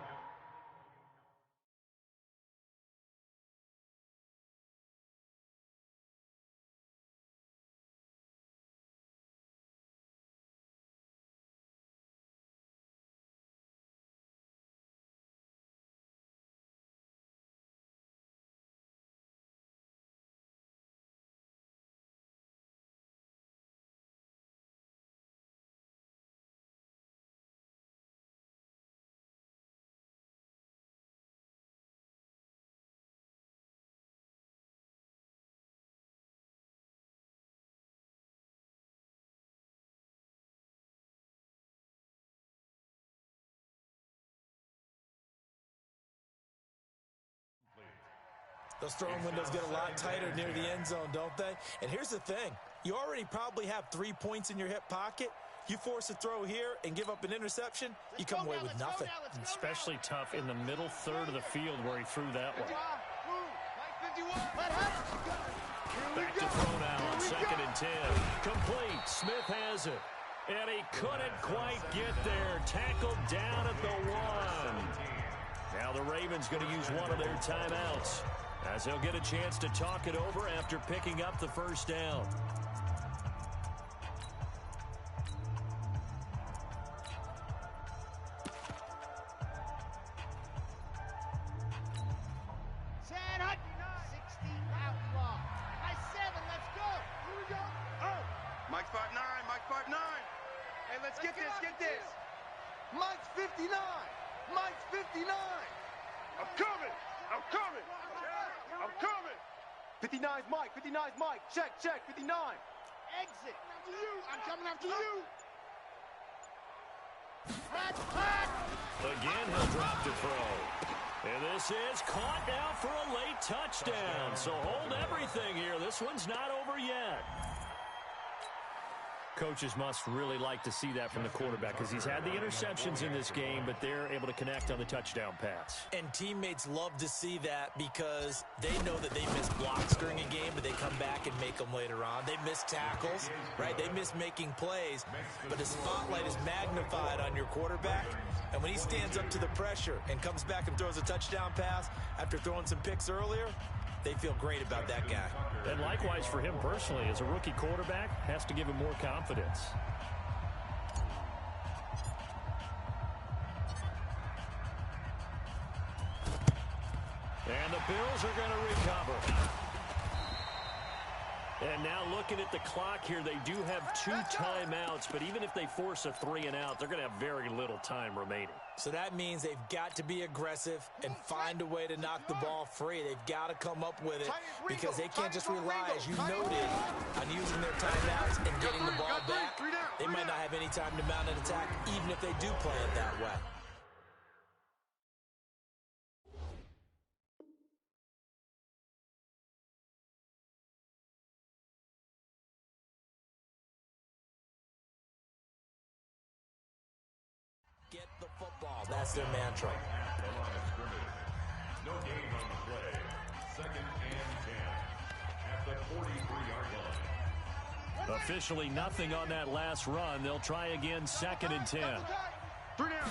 Those throwing windows get a lot tighter near the end zone, don't they? And here's the thing. You already probably have 3 points in your hip pocket. You force a throw here and give up an interception, you come away with nothing. Especially tough in the middle third of the field where he threw that one. Back to throw now on 2nd and 10. Complete. Smith has it. And he couldn't quite get there. Tackled down at the 1. Now the Ravens going to use one of their timeouts, as they'll get a chance to talk it over after picking up the 1st down. Mike's 5'9", Mike's 5'9". Hey, let's get this. Mike's 59. Mike's 59. I'm coming. 59's Mike. 59's Mike. Check. 59. Exit. After you. I'm coming after you. Again, he'll drop to throw. And this is caught now for a late touchdown. So hold everything here. This one's not over yet. Coaches must really like to see that from the quarterback, because he's had the interceptions in this game, but they're able to connect on the touchdown pass. And teammates love to see that, because they know that they miss blocks during a game, but they come back and make them later on. They miss tackles, right? They miss making plays, but the spotlight is magnified on your quarterback. And when he stands up to the pressure and comes back and throws a touchdown pass after throwing some picks earlier, they feel great about that guy. And likewise for him personally, as a rookie quarterback, has to give him more confidence. And the Bills are going to recover. And now looking at the clock here, they do have 2 timeouts, but even if they force a 3-and-out, they're going to have very little time remaining. So that means they've got to be aggressive and find a way to knock the ball free. They've got to come up with it, because they can't just rely, as you noted, on using their timeouts and getting the ball back. They might not have any time to mount an attack, even if they do play it that way. Get the football. That's their mantra. No gain on the play. 2nd and 10 at the 43-yard line. Officially nothing on that last run. They'll try again 2nd and 10. 3 down.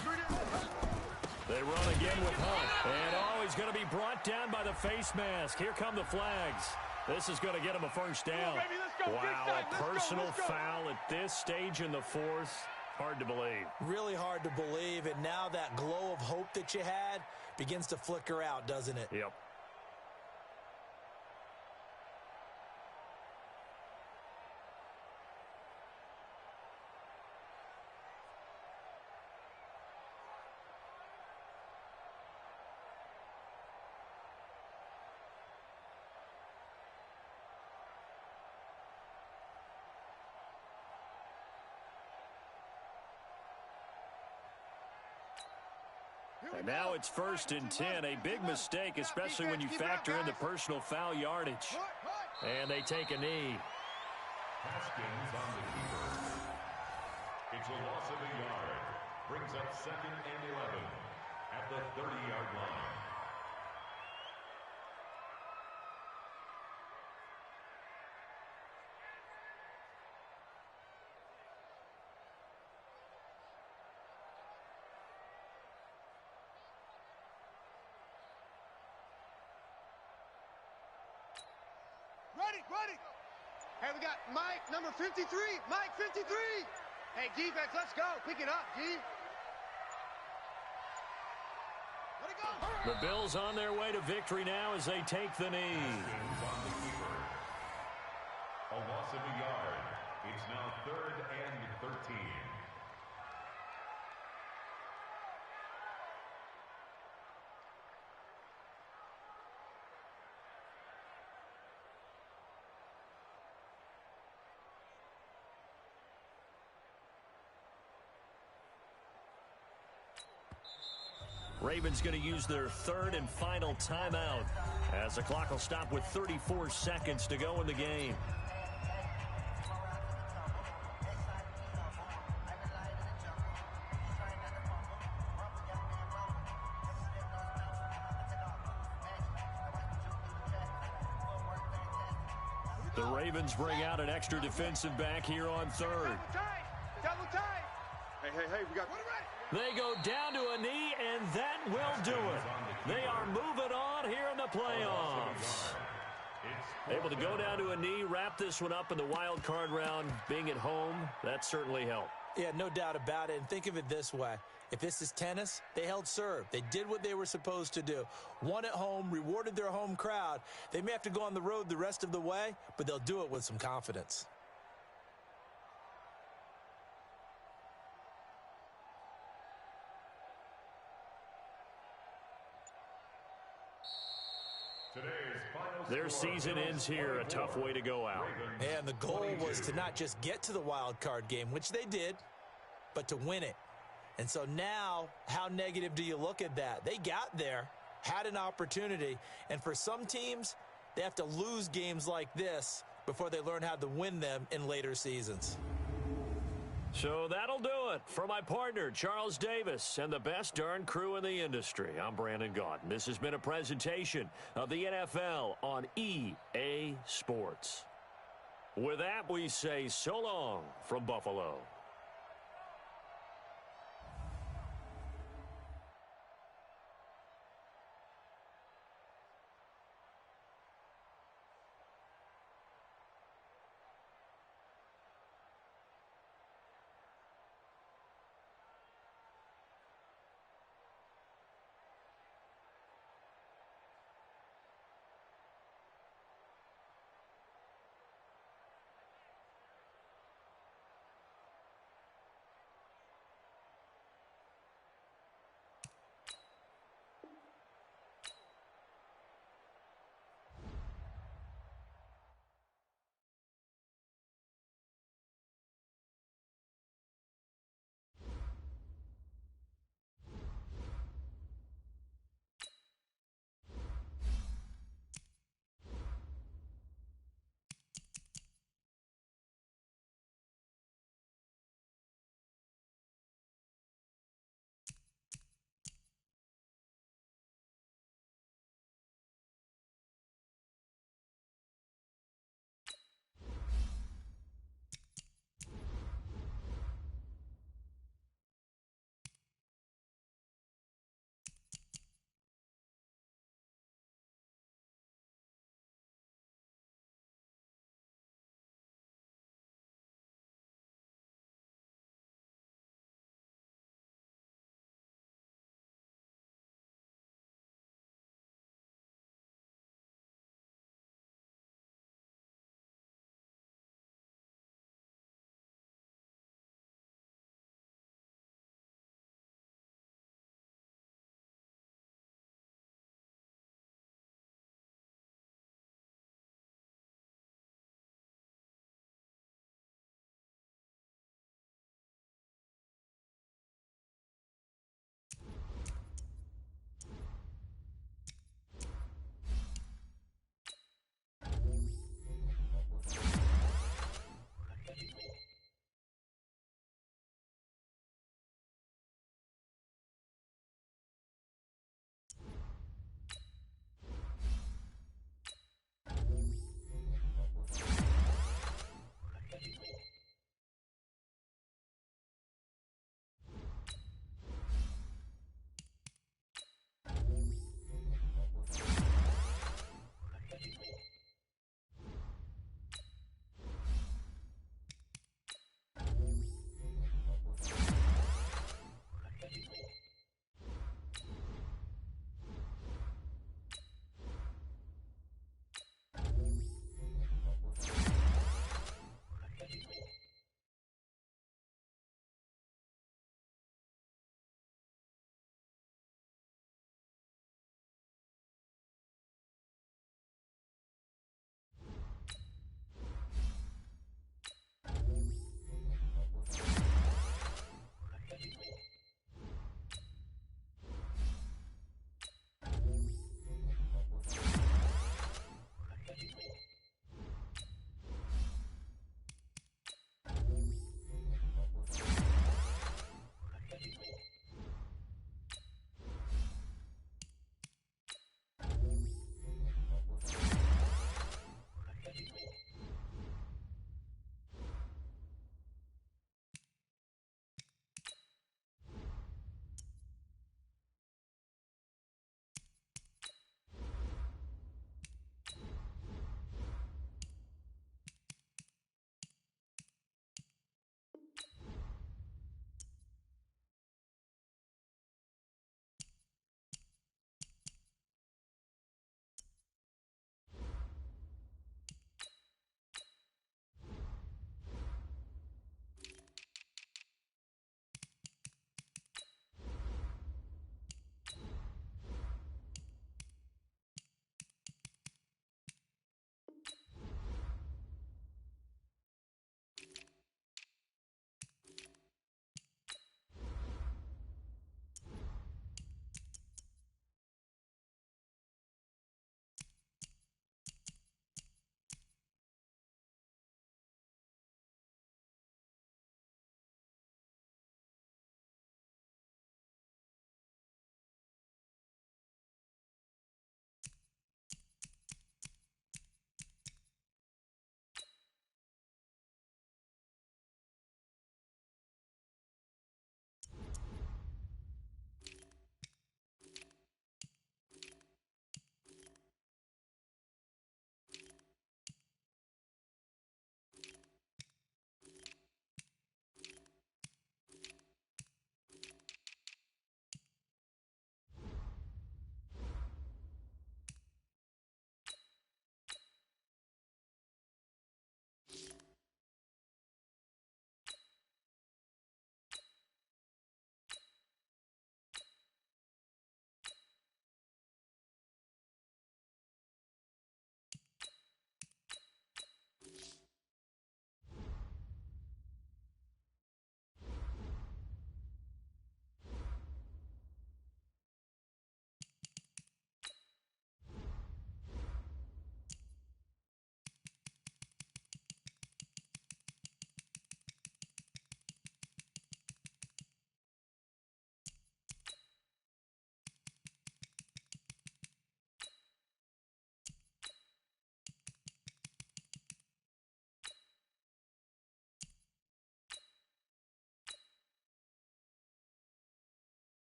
They run again with Hunt. And, oh, he's going to be brought down by the face mask. Here come the flags. This is going to get him a first down. Wow, a personal foul at this stage in the fourth. Hard to believe. Really hard to believe, and now that glow of hope that you had begins to flicker out, doesn't it? Yep. And now it's 1st and 10. A big mistake, especially when you factor in the personal foul yardage. And they take a knee. Haskins on the keeper. It's a loss of a yard. Brings up 2nd and 11 at the 30-yard line. Ready. Hey, we got Mike, number 53. Mike, 53. Hey, defense, let's go. Pick it up, D. Let it go. The Bills on their way to victory now as they take the knee. Haskins on the keeper. A loss of a yard. It's now 3rd and 13. Ravens going to use their 3rd and final timeout as the clock will stop with 34 seconds to go in the game. The Ravens bring out an extra defensive back here on 3rd. Double tight. Hey, we got... They go down to a knee, and that will do it. They are moving on here in the playoffs. Able to go down to a knee, wrap this one up in the wild card round. Being at home, that certainly helped. Yeah, no doubt about it. And think of it this way. If this is tennis, they held serve. They did what they were supposed to do. Won at home, rewarded their home crowd. They may have to go on the road the rest of the way, but they'll do it with some confidence. Their season ends here. A tough way to go out. And the goal was to not just get to the wild card game, which they did, but to win it. And so now, how negative do you look at that? They got there, had an opportunity, and for some teams, they have to lose games like this before they learn how to win them in later seasons. So that'll do it for my partner, Charles Davis, and the best darn crew in the industry. I'm Brandon Gaudin. This has been a presentation of the NFL on EA Sports. With that, we say so long from Buffalo.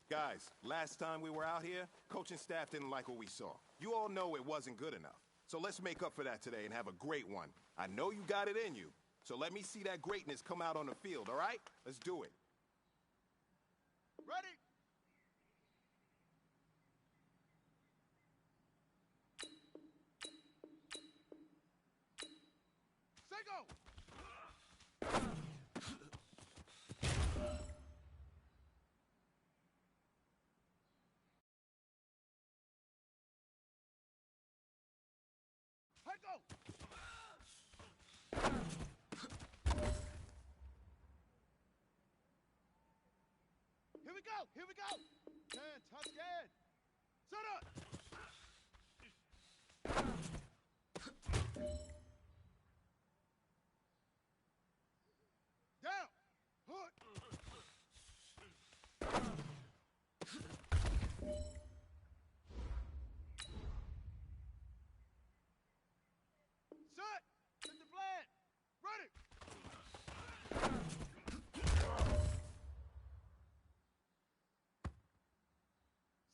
Guys, last time we were out here, coaching staff didn't like what we saw. You all know it wasn't good enough. So let's make up for that today and have a great one. I know you got it in you. So let me see that greatness come out on the field, all right? Let's do it. Ready? Say go! Hey, go! Here we go! Here we go! 10, touch again! Set up! Down! Hook! Set! Hit the flat! Ready!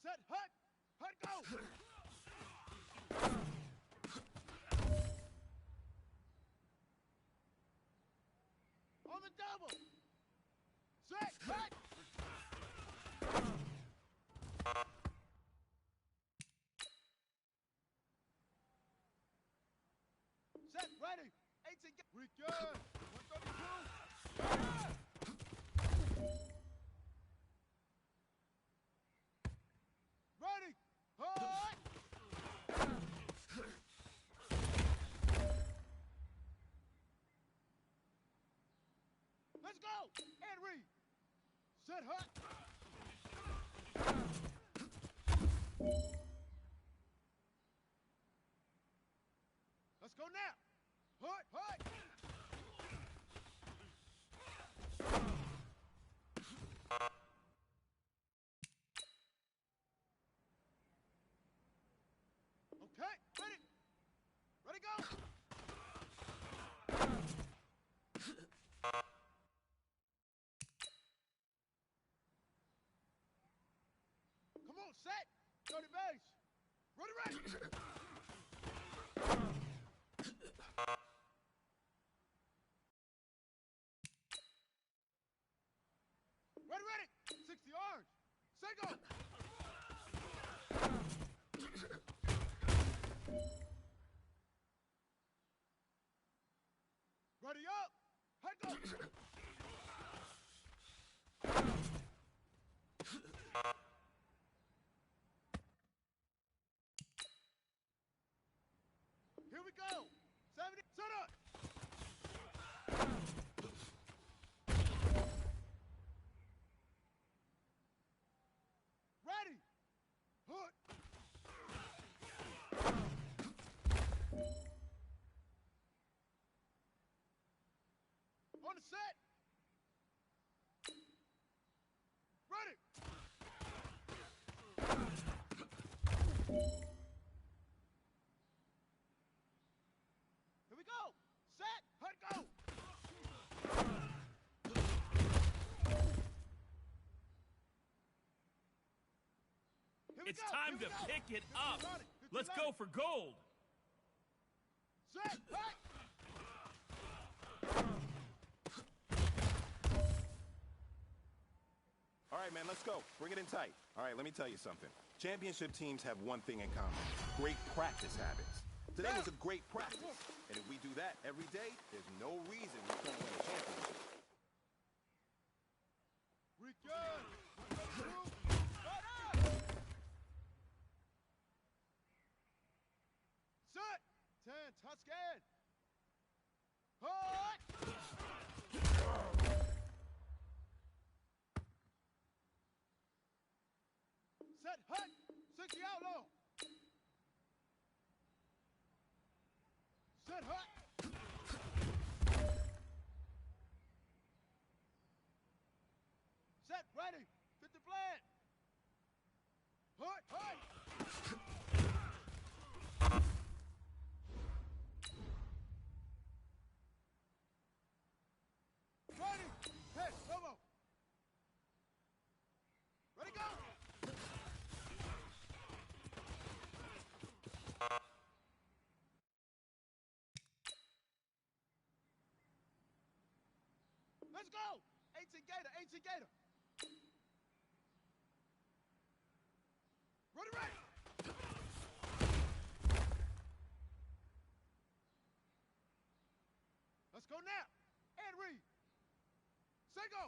Set, hut! Hut, go! On the double! Set, hut! Set, ready! 18, we good! 132! Ready! Hut! Let's go! And read! Set, hut! Let's go now! Hut! Hut! Okay, ready! Ready, go! Come on, set! 30 base! Ready, ready! Ready, ready! 60 yards! Say go! Ready up! Head go! Here we go! 70, set up! Ready! Hook! On the set! Ready! Here we go! Set! Hut, go! Here we It's go, time here to we go. pick it 50, up. 90, 50, Let's 90. go for gold. Set! Hut! All right, man, let's go. Bring it in tight. All right, let me tell you something. Championship teams have one thing in common: great practice habits. Today was a great practice, and if we do that every day, there's no reason we can't win a championship. We good! 132, right up! Set! 10, touch again! Hut! Set, hut! 60 outlaw! Set, hut! Set, ready! 50 flat! Hut, hut! Ready! Head, Lobo! Ready, go! Let's go! 18 Gator, 18 Gator. Ready, ready. Let's go now. And read. Say go.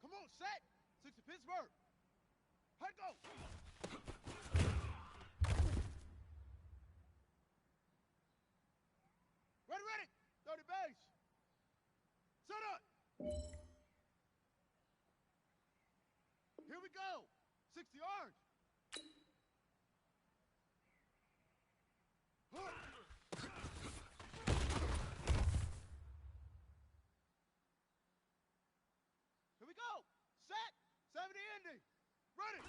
Come on, set. 60 Pittsburgh. Head go. Ready, ready. 30 base. Set up. Here we go. 60 orange. Here we go. Set. 70 Indy. Ready.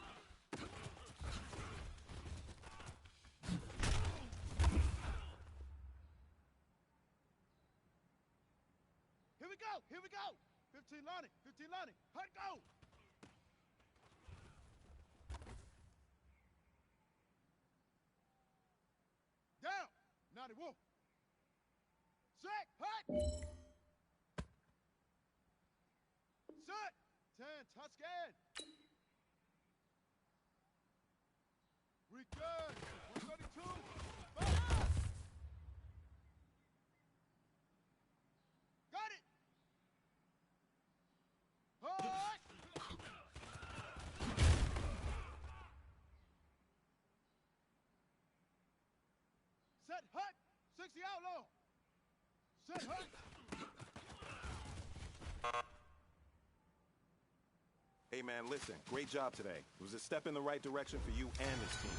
Here we go. Here we go. 15 Lonnie. 15 Lonnie. Hut go. Down. 90 Wolf. Set. Hut. Set. 10 Tuscan. Regan. 132. Fire. Got it. Hut. Set hut. 60 outlaw. Set hut. Hey, man, listen. Great job today. It was a step in the right direction for you and this team.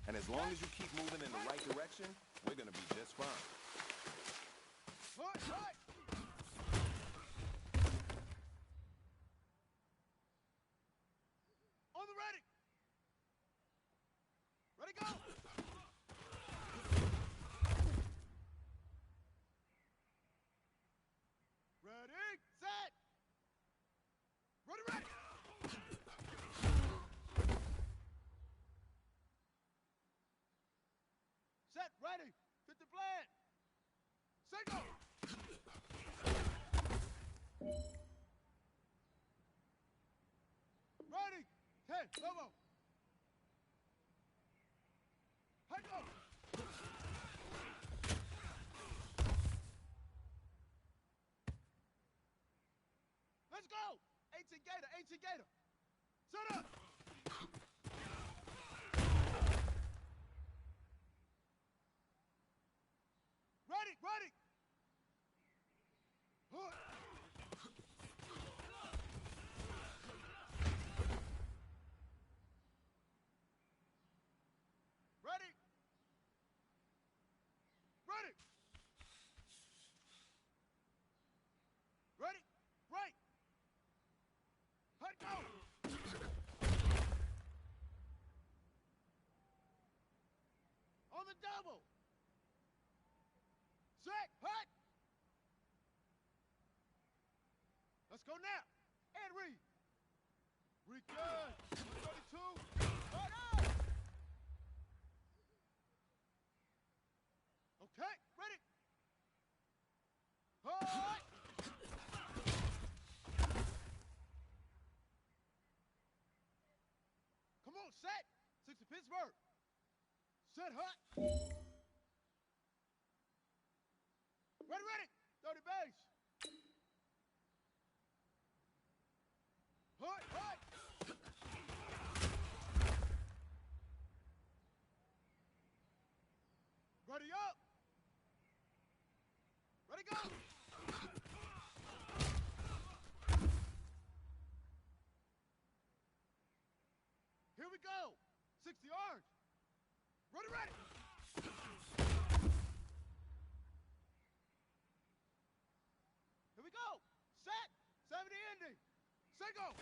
And as long as you keep moving in the right direction, we're going to be just fine. Hut, hut. On the ready. Ready, go. Ready, set. Ready, ready. Set, ready. Fit the plan. Set, go. Ready. 10, Lobo. Head go. Let's go. 18 Gator, 18 Gator. Set up. Ready, ready. Hook. Ready. Ready. Ready. Right. Hut go. On the double. Set. Hut. Let's go now. And read. Read good. 132. Hut up. Okay. Ready. Hut. Come on, set. 60 Pittsburgh. Set hut. Ready, ready. 30 base. Hut, hut. Ready up. Ready, go. Here we go. 60 orange. Ready, ready. Here we go. Set. 70 Indy. Set go.